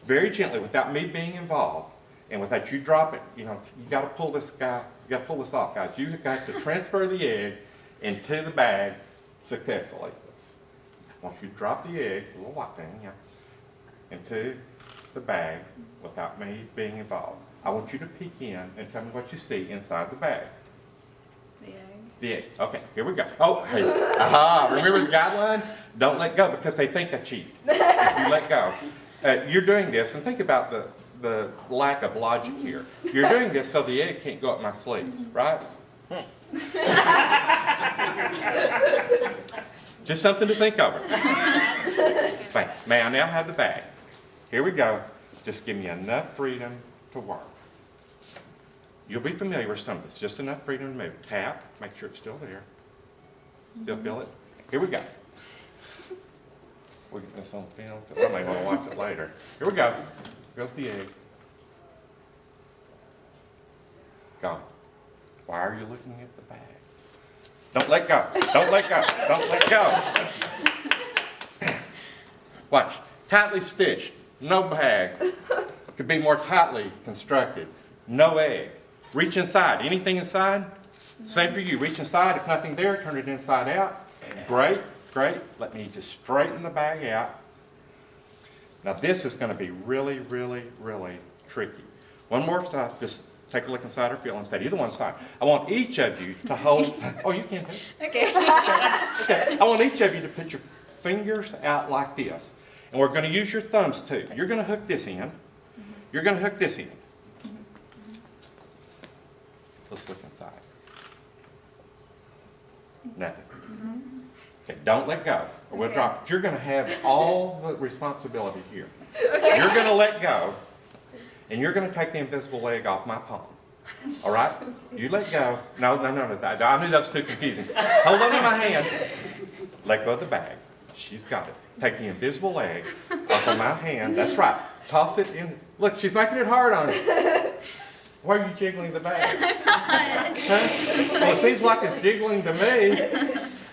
Very gently, without me being involved, and without you dropping, you know, you got to pull this guy, you got to pull this off, guys. You got to transfer the egg into the bag successfully. Once you drop the egg, a little white thing, yeah, into the bag without me being involved. I want you to peek in and tell me what you see inside the bag. The egg. The egg. Okay, here we go. Oh, hey, aha, remember the guideline? Don't let go because they think I cheat if you let go. You're doing this, and think about the lack of logic here. You're doing this so the egg can't go up my sleeves, right? Just something to think over. Thanks. May I now have the bag? Here we go. Just give me enough freedom to work. You'll be familiar with some of this. Just enough freedom to move. Tap. Make sure it's still there. Still feel it? Here we go. We'll get this on film. I may want to watch it later. Here we go. Goes the egg. Gone. Why are you looking at the bag? Don't let go. Don't let go. Don't let go. Watch. Tightly stitched. No bag. Could be more tightly constructed. No egg. Reach inside. Anything inside? Same for you. Reach inside. If nothing there, turn it inside out. Great. Great. Let me just straighten the bag out. Now this is going to be really, really, really tricky. One more time. Just take a look inside or feel inside. Either one side. I want each of you to hold. Oh, you can too. Okay. Okay. I want each of you to put your fingers out like this. And we're going to use your thumbs too. You're going to hook this in. You're going to hook this in. Let's look inside. Nothing. Okay, don't let go, or we'll drop it. You're going to have all the responsibility here. You're going to let go, and you're going to take the invisible leg off my palm. All right? You let go. No. I knew that was too confusing. Hold on to my hand. Let go of the bag. She's got it. Take the invisible leg off of my hand. That's right. Toss it in. Look, she's making it hard on you. Why are you jiggling the bag? Huh? Well, it seems like it's jiggling to me.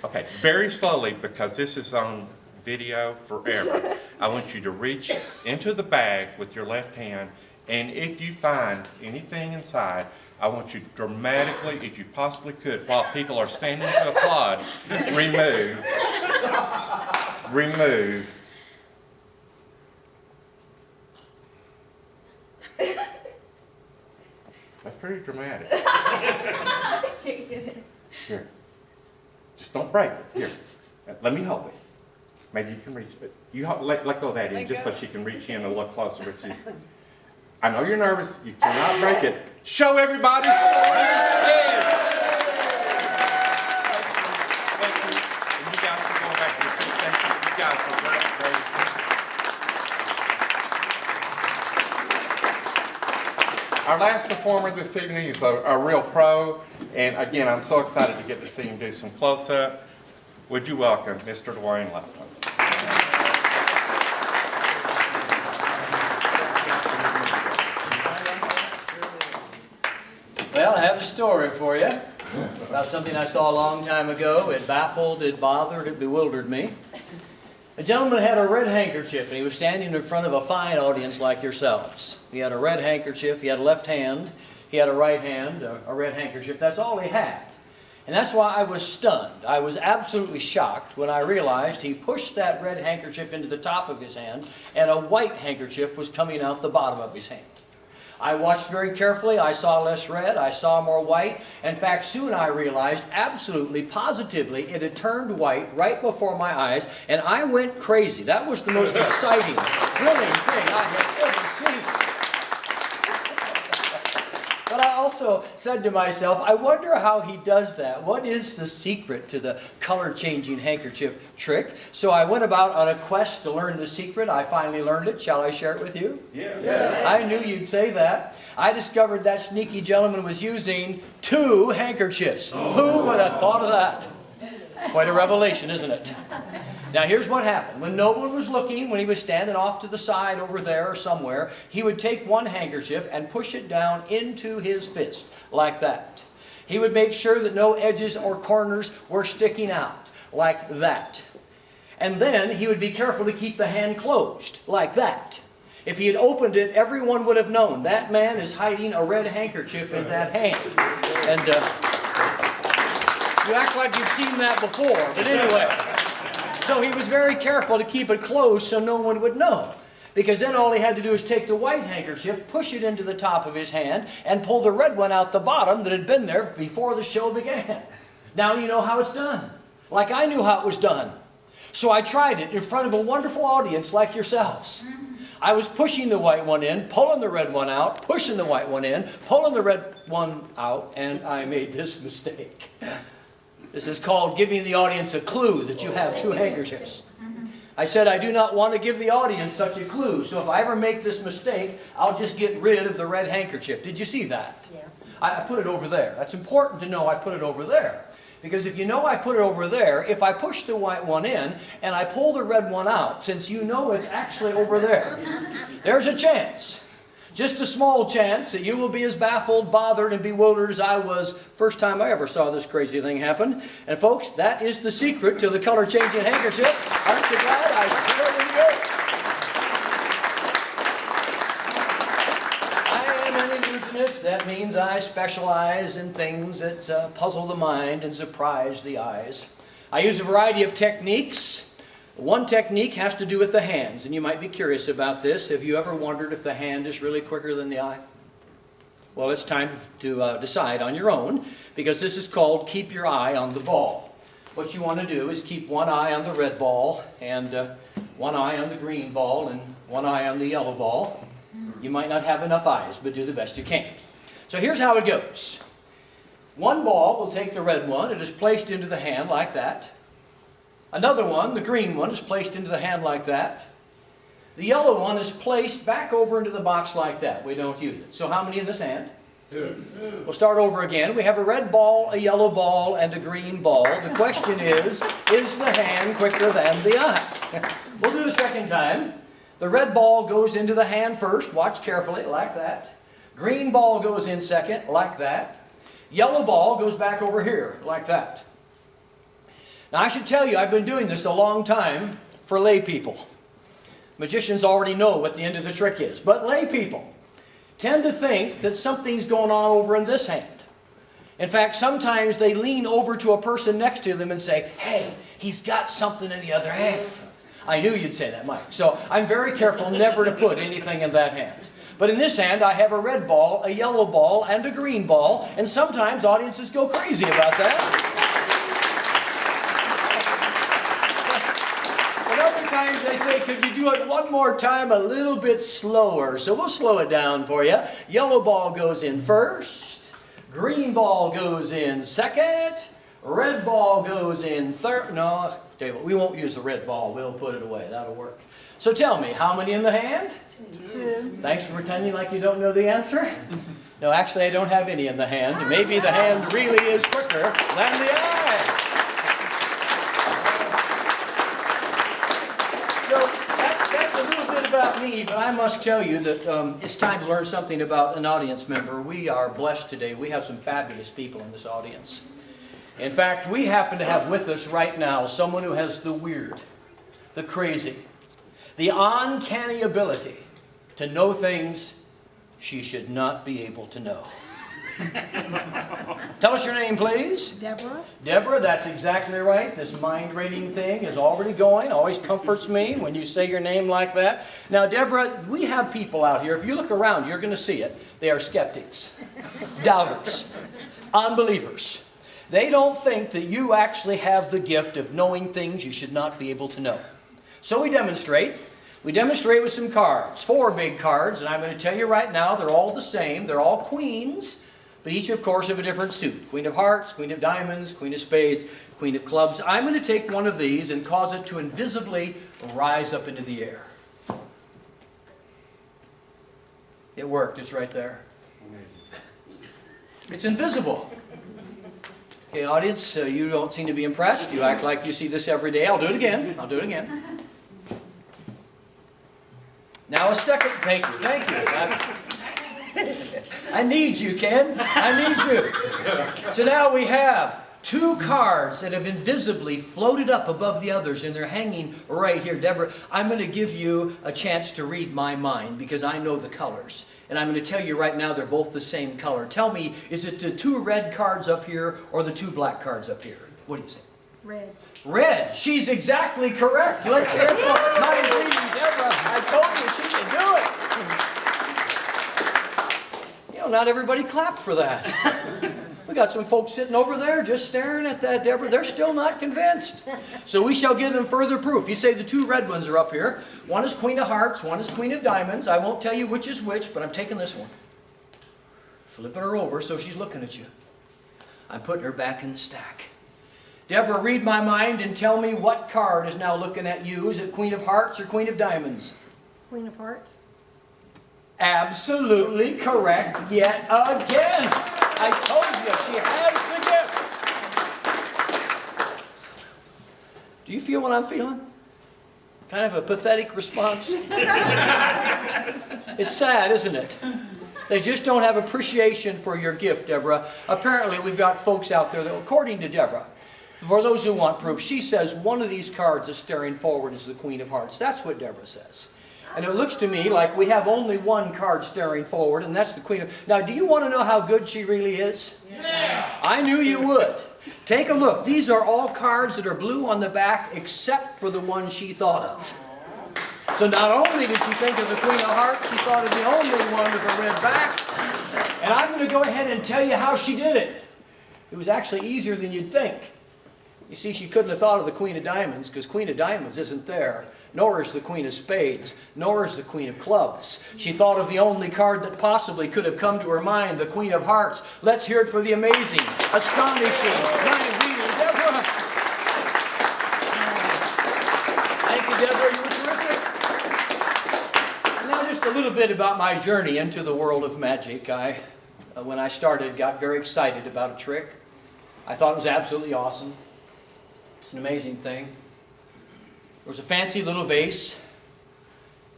Okay, very slowly, because this is on video forever. I want you to reach into the bag with your left hand And if you find anything inside, I want you dramatically, if you possibly could, while people are standing to applaud, remove. That's pretty dramatic. Here. Just don't break it. Here. Let me hold it. Maybe you can reach it. You let go of that end just so she can reach in a little closer. But she's, I know you're nervous. You cannot break it. Show everybody. And you guys can go back to the seat. Thank you. You guys were great. Our last performer this evening is a real pro, and again, I'm so excited to get to see him do some close-up. Would you welcome Mr. Dwayne Leffler? Well, I have a story for you about something I saw a long time ago. It baffled, it bothered, it bewildered me. A gentleman had a red handkerchief, and he was standing in front of a fine audience like yourselves. He had a red handkerchief, he had a left hand, he had a right hand, a red handkerchief. That's all he had. And that's why I was stunned. I was absolutely shocked when I realized he pushed that red handkerchief into the top of his hand, and a white handkerchief was coming out the bottom of his hand. I watched very carefully. I saw less red. I saw more white. In fact, soon I realized absolutely, positively, it had turned white right before my eyes, and I went crazy. That was the most exciting, thrilling thing I had ever seen. But I also said to myself, I wonder how he does that. What is the secret to the color-changing handkerchief trick? So I went about on a quest to learn the secret. I finally learned it. Shall I share it with you? Yes. I knew you'd say that. I discovered that sneaky gentleman was using 2 handkerchiefs. Who would have thought of that? Quite a revelation, isn't it? Now here's what happened. When no one was looking, when he was standing off to the side over there or somewhere, he would take one handkerchief and push it down into his fist, like that. He would make sure that no edges or corners were sticking out, like that. And then he would be careful to keep the hand closed, like that. If he had opened it, everyone would have known that man is hiding a red handkerchief in that hand. And you act like you've seen that before, but anyway. So he was very careful to keep it closed so no one would know. Because then all he had to do is take the white handkerchief, push it into the top of his hand, and pull the red one out the bottom that had been there before the show began. Now you know how it's done. Like I knew how it was done. So I tried it in front of a wonderful audience like yourselves. I was pushing the white one in, pulling the red one out, pushing the white one in, pulling the red one out, and I made this mistake. This is called giving the audience a clue that you have 2 handkerchiefs. I said I do not want to give the audience such a clue, so if I ever make this mistake, I'll just get rid of the red handkerchief. Did you see that? Yeah. I put it over there. That's important to know I put it over there. Because if you know I put it over there, if I push the white one in and I pull the red one out, since you know it's actually over there, there's a chance. Just a small chance that you will be as baffled, bothered, and bewildered as I was first time I ever saw this crazy thing happen. And folks, that is the secret to the color-changing handkerchief. Aren't you glad I surely did? I am an illusionist. That means I specialize in things that puzzle the mind and surprise the eyes. I use a variety of techniques. One technique has to do with the hands, and you might be curious about this. Have you ever wondered if the hand is really quicker than the eye? Well, it's time to decide on your own, because this is called keep your eye on the ball. What you want to do is keep one eye on the red ball, and one eye on the green ball, and one eye on the yellow ball. You might not have enough eyes, but do the best you can. So here's how it goes. One ball will take the red one. It is placed into the hand like that. Another one, the green one, is placed into the hand like that. The yellow one is placed back over into the box like that. We don't use it. So how many in this hand? 2. We'll start over again. We have a red ball, a yellow ball, and a green ball. The question is the hand quicker than the eye? We'll do it a second time. The red ball goes into the hand first. Watch carefully, like that. Green ball goes in second, like that. Yellow ball goes back over here, like that. Now I should tell you, I've been doing this a long time for lay people. Magicians already know what the end of the trick is. But lay people, tend to think that something's going on over in this hand. In fact, sometimes they lean over to a person next to them and say, hey, he's got something in the other hand. I knew you'd say that, Mike. So I'm very careful never to put anything in that hand. But in this hand, I have a red ball, a yellow ball, and a green ball, and sometimes audiences go crazy about that. But other times they say, could you do it one more time a little bit slower? So we'll slow it down for you. Yellow ball goes in first. Green ball goes in second. Red ball goes in third. No, tell you what, we won't use the red ball. We'll put it away. That'll work. So tell me, how many in the hand? 2. Thanks for pretending like you don't know the answer. No, actually, I don't have any in the hand. Maybe the hand really is quicker than the eye. So that's a little bit about me, but I must tell you that it's time to learn something about an audience member. We are blessed today. We have some fabulous people in this audience. In fact, we happen to have with us right now someone who has the weird, the crazy, the uncanny ability to know things she should not be able to know. Tell us your name, please. Deborah. Deborah, that's exactly right. This mind reading thing is already going. Always comforts me when you say your name like that. Now, Deborah, we have people out here. If you look around, you're going to see it. They are skeptics, doubters, unbelievers. They don't think that you actually have the gift of knowing things you should not be able to know. So we demonstrate. We demonstrate with some cards, 4 big cards, and I'm going to tell you right now, they're all the same. They're all queens, but each, of course, of a different suit. Queen of hearts, queen of diamonds, queen of spades, queen of clubs. I'm going to take one of these and cause it to invisibly rise up into the air. It worked. It's right there. It's invisible. Okay, audience, you don't seem to be impressed. You act like you see this every day. I'll do it again. I'll do it again. Now a second, thank you. I need you, Ken. I need you. So now we have 2 cards that have invisibly floated up above the others, and they're hanging right here. Deborah, I'm going to give you a chance to read my mind because I know the colors. And I'm going to tell you right now they're both the same color. Tell me, is it the 2 red cards up here or the 2 black cards up here? What do you say? Red. Red. She's exactly correct. Let's hear it for my reading, Deborah. I told you she could do it. You know, not everybody clapped for that. We got some folks sitting over there just staring at that, Deborah. They're still not convinced. So we shall give them further proof. You say the 2 red ones are up here. One is queen of hearts, one is queen of diamonds. I won't tell you which is which, but I'm taking this one. Flipping her over so she's looking at you. I'm putting her back in the stack. Deborah, read my mind and tell me what card is now looking at you. Is it queen of hearts or queen of diamonds? Queen of hearts. Absolutely correct yet again. I told you, she has the gift. Do you feel what I'm feeling? Kind of a pathetic response. It's sad, isn't it? They just don't have appreciation for your gift, Deborah. Apparently, we've got folks out there that, according to Deborah, for those who want proof, she says one of these cards is staring forward is the Queen of Hearts. That's what Deborah says. And it looks to me like we have only one card staring forward, and that's the Queen of... Now, do you want to know how good she really is? Yes. I knew you would. Take a look. These are all cards that are blue on the back, except for the one she thought of. So not only did she think of the Queen of Hearts, she thought of the only one with a red back. And I'm going to go ahead and tell you how she did it. It was actually easier than you'd think. You see, she couldn't have thought of the Queen of Diamonds, because Queen of Diamonds isn't there. Nor is the Queen of Spades. Nor is the Queen of Clubs. She thought of the only card that possibly could have come to her mind, the Queen of Hearts. Let's hear it for the amazing, astonishing, mind reading, Deborah. Thank you, Deborah. You were terrific. Now, just a little bit about my journey into the world of magic. When I started, got very excited about a trick. I thought it was absolutely awesome. It's an amazing thing. There was a fancy little vase.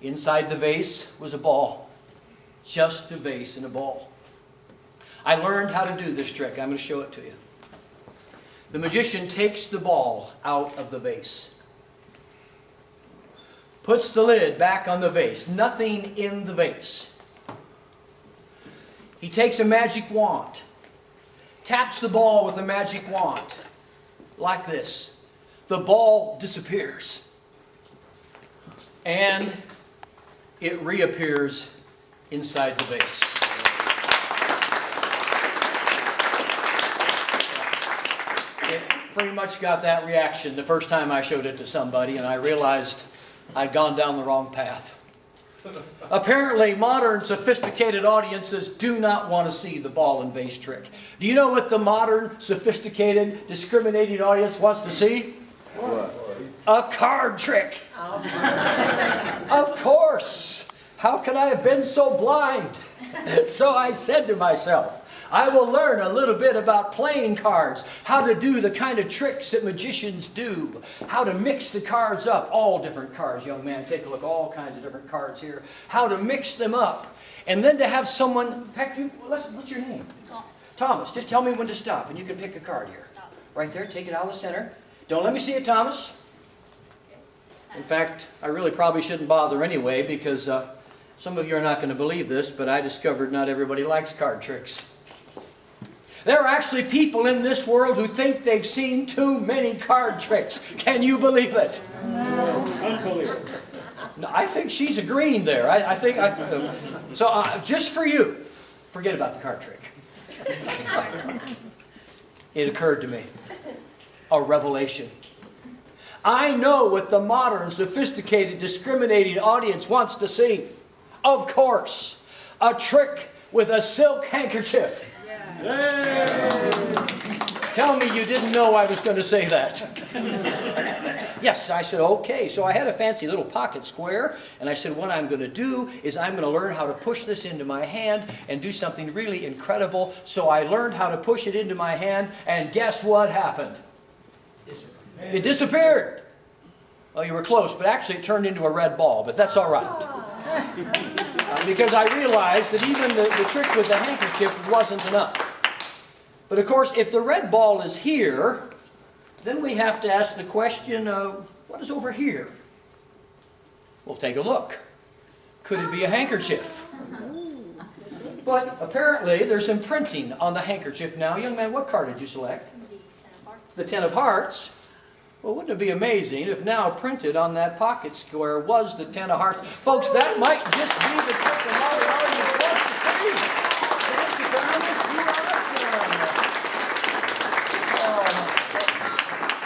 Inside the vase was a ball. Just a vase and a ball. I learned how to do this trick. I'm going to show it to you. The magician takes the ball out of the vase. Puts the lid back on the vase. Nothing in the vase. He takes a magic wand, taps the ball with a magic wand, like this. The ball disappears, and it reappears inside the vase. It pretty much got that reaction the first time I showed it to somebody, and I realized I'd gone down the wrong path. Apparently, modern sophisticated audiences do not want to see the ball and vase trick. Do you know what the modern sophisticated discriminating audience wants to see? What? A card trick. Of course. How could I have been so blind? So I said to myself, I will learn a little bit about playing cards, how to do the kind of tricks that magicians do, how to mix the cards up, all different cards, young man, take a look, all kinds of different cards here, how to mix them up, and then to have someone, in fact, what's your name? Thomas. Thomas, just tell me when to stop, and you can pick a card here. Stop. Right there, take it out of the center. Don't let me see it, Thomas. In fact, I really probably shouldn't bother anyway, because some of you are not going to believe this, but I discovered not everybody likes card tricks. There are actually people in this world who think they've seen too many card tricks. Can you believe it? Unbelievable. No, I think she's agreeing there. So just for you, forget about the card trick. It occurred to me, a revelation. I know what the modern, sophisticated, discriminating audience wants to see. Of course, a trick with a silk handkerchief. Tell me you didn't know I was going to say that. Yes, I said, okay. So I had a fancy little pocket square, and I said, what I'm going to do is I'm going to learn how to push this into my hand and do something really incredible. So I learned how to push it into my hand, and guess what happened? It disappeared. Well, you were close, but actually it turned into a red ball, but that's all right. Because I realized that even the trick with the handkerchief wasn't enough. But of course, if the red ball is here, then we have to ask the question, what is over here? We'll take a look. Could it be a handkerchief? But apparently there's imprinting on the handkerchief now. Young man, what card did you select? The 10 of hearts. Well, wouldn't it be amazing if now printed on that pocket square was the 10 of hearts? Folks, that might just be the trick the modern audience wants to see. Thank you, Thomas. You are awesome.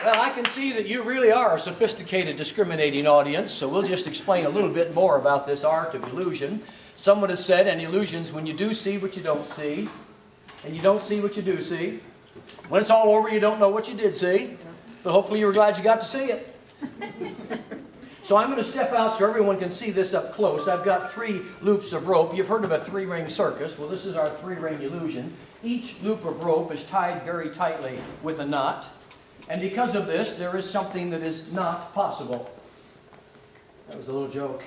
Well, I can see that you really are a sophisticated, discriminating audience, so we'll just explain a little bit more about this art of illusion. Someone has said, an illusion's when you do see what you don't see, and you don't see what you do see. When it's all over, you don't know what you did see. But hopefully you were glad you got to see it. So I'm going to step out so everyone can see this up close. I've got 3 loops of rope. You've heard of a 3-ring circus. Well, this is our 3-ring illusion. Each loop of rope is tied very tightly with a knot. And because of this, there is something that is not possible. That was a little joke.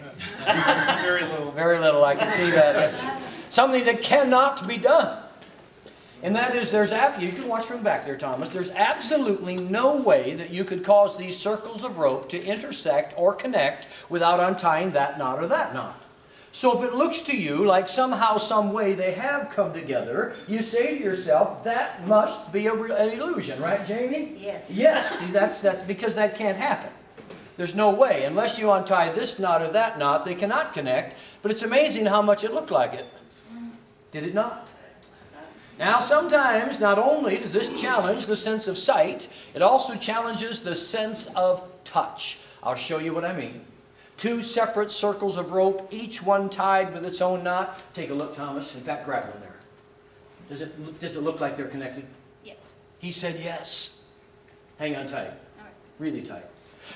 Very little. Very little, I can see that. That's something that cannot be done. And that is, you can watch from back there, Thomas. There's absolutely no way that you could cause these circles of rope to intersect or connect without untying that knot or that knot. So if it looks to you like somehow, some way they have come together, you say to yourself, that must be an illusion, right, Jamie? Yes. Yes, see, that's because that can't happen. There's no way. Unless you untie this knot or that knot, they cannot connect. But it's amazing how much it looked like it. Did it not? Now, sometimes, not only does this challenge the sense of sight, it also challenges the sense of touch. I'll show you what I mean. 2 separate circles of rope, each one tied with its own knot. Take a look, Thomas. In fact, grab one there. Does it look like they're connected? Yes. He said yes. Hang on tight. All right. Really tight.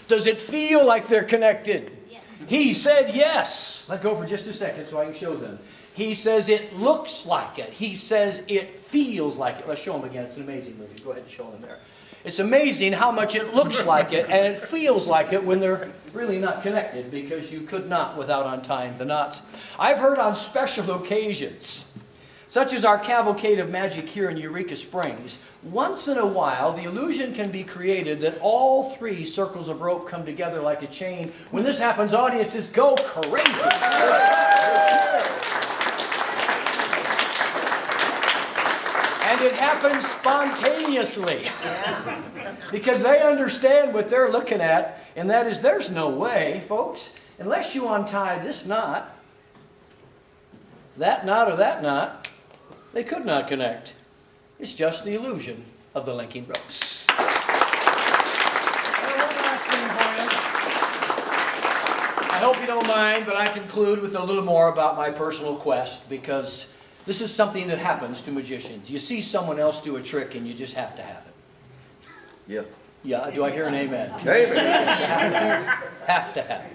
Does it feel like they're connected? Yes. He said yes. Let go for just a second so I can show them. He says it looks like it. He says it feels like it. Let's show them again. It's an amazing movie. Go ahead and show them there. It's amazing how much it looks like it and it feels like it when they're really not connected, because you could not without untying the knots. I've heard on special occasions, such as our Cavalcade of Magic here in Eureka Springs, once in a while the illusion can be created that all 3 circles of rope come together like a chain. When this happens, audiences go crazy. happens spontaneously. Because they understand what they're looking at, and that is there's no way, folks, unless you untie this knot, that knot or that knot, they could not connect. It's just the illusion of the linking ropes. And one last thing for you. I hope you don't mind, but I conclude with a little more about my personal quest, because this is something that happens to magicians. You see someone else do a trick and you just have to have it. Yeah. Yeah, do I hear an amen? Amen. Have to have it.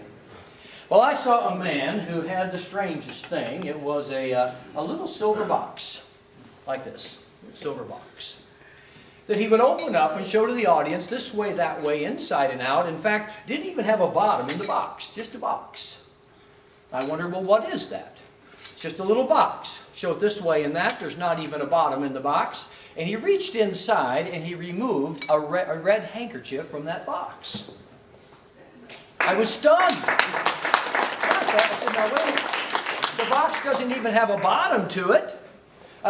Well, I saw a man who had the strangest thing. It was a little silver box, like this, silver box, that he would open up and show to the audience this way, that way, inside and out. In fact, didn't even have a bottom in the box, just a box. I wondered, well, what is that? It's just a little box. Show it this way and that. There's not even a bottom in the box. And he reached inside and he removed a red handkerchief from that box. I was stunned. I said, now wait, the box doesn't even have a bottom to it.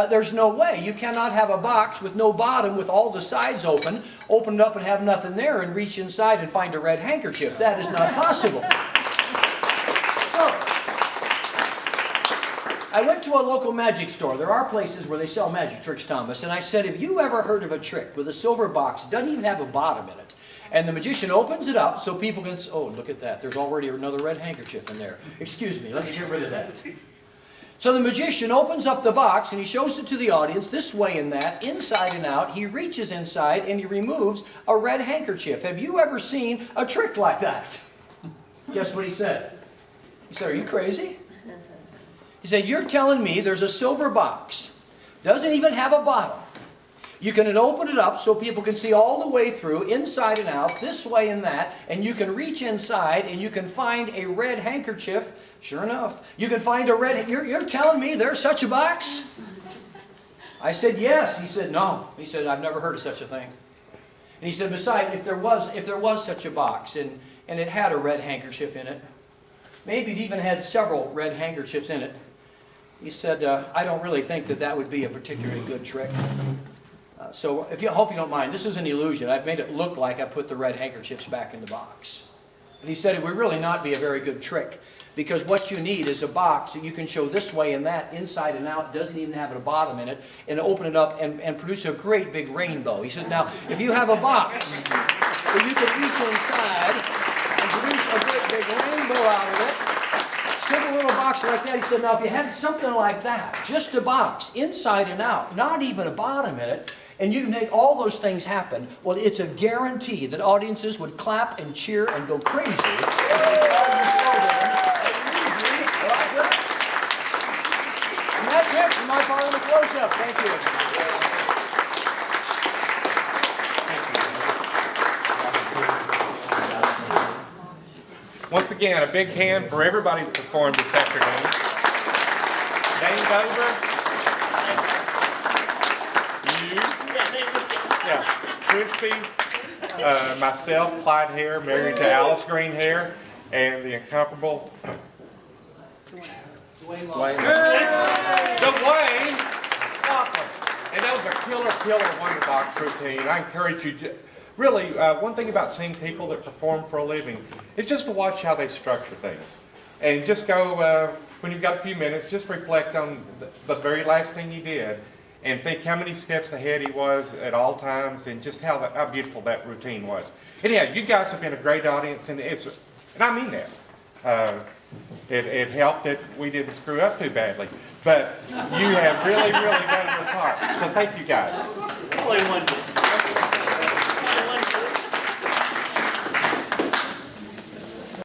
There's no way. You cannot have a box with no bottom with all the sides open it up and have nothing there and reach inside and find a red handkerchief. That is not possible. So, I went to a local magic store. There are places where they sell magic tricks, Thomas, and I said, have you ever heard of a trick with a silver box, doesn't even have a bottom in it, and the magician opens it up so people can say, oh, look at that, there's already another red handkerchief in there. Excuse me, let's get rid of that. So the magician opens up the box and he shows it to the audience this way and that, inside and out. He reaches inside and he removes a red handkerchief. Have you ever seen a trick like that? Guess what he said? He said, are you crazy? He said, you're telling me there's a silver box, doesn't even have a bottom. You can open it up so people can see all the way through, inside and out, this way and that, and you can reach inside and you can find a red handkerchief. Sure enough, you can find a red, you're telling me there's such a box? I said, yes. He said, no. He said, I've never heard of such a thing. And he said, besides, if there was such a box and it had a red handkerchief in it, maybe it even had several red handkerchiefs in it, he said, I don't really think that would be a particularly good trick. So I hope you don't mind, this is an illusion. I've made it look like I put the red handkerchiefs back in the box. And he said it would really not be a very good trick, because what you need is a box that you can show this way and that, inside and out, doesn't even have a bottom in it, and open it up and produce a great big rainbow. He says, now, if you have a box where you can reach inside and produce a great big rainbow out of it, simple little box like that, he said, now if you had something like that, just a box, inside and out, not even a bottom in it, and you can make all those things happen, well, it's a guarantee that audiences would clap and cheer and go crazy. And that's it from my part of the close-up. Thank you. Once again, a big hand for everybody that performed this afternoon. Dane Dover. You. Yeah. Crispy. Myself, Clyde Hayre, married to Alice Green Hayre, and the incomparable Dwayne. Welcome. And that was a killer Wonder Box routine. I encourage you to. Really, one thing about seeing people that perform for a living is just to watch how they structure things. And just go, when you've got a few minutes, just reflect on the very last thing you did and think how many steps ahead he was at all times and just how beautiful that routine was. Anyhow, you guys have been a great audience, and I mean that. It helped that we didn't screw up too badly. But you have really done your part. So thank you guys.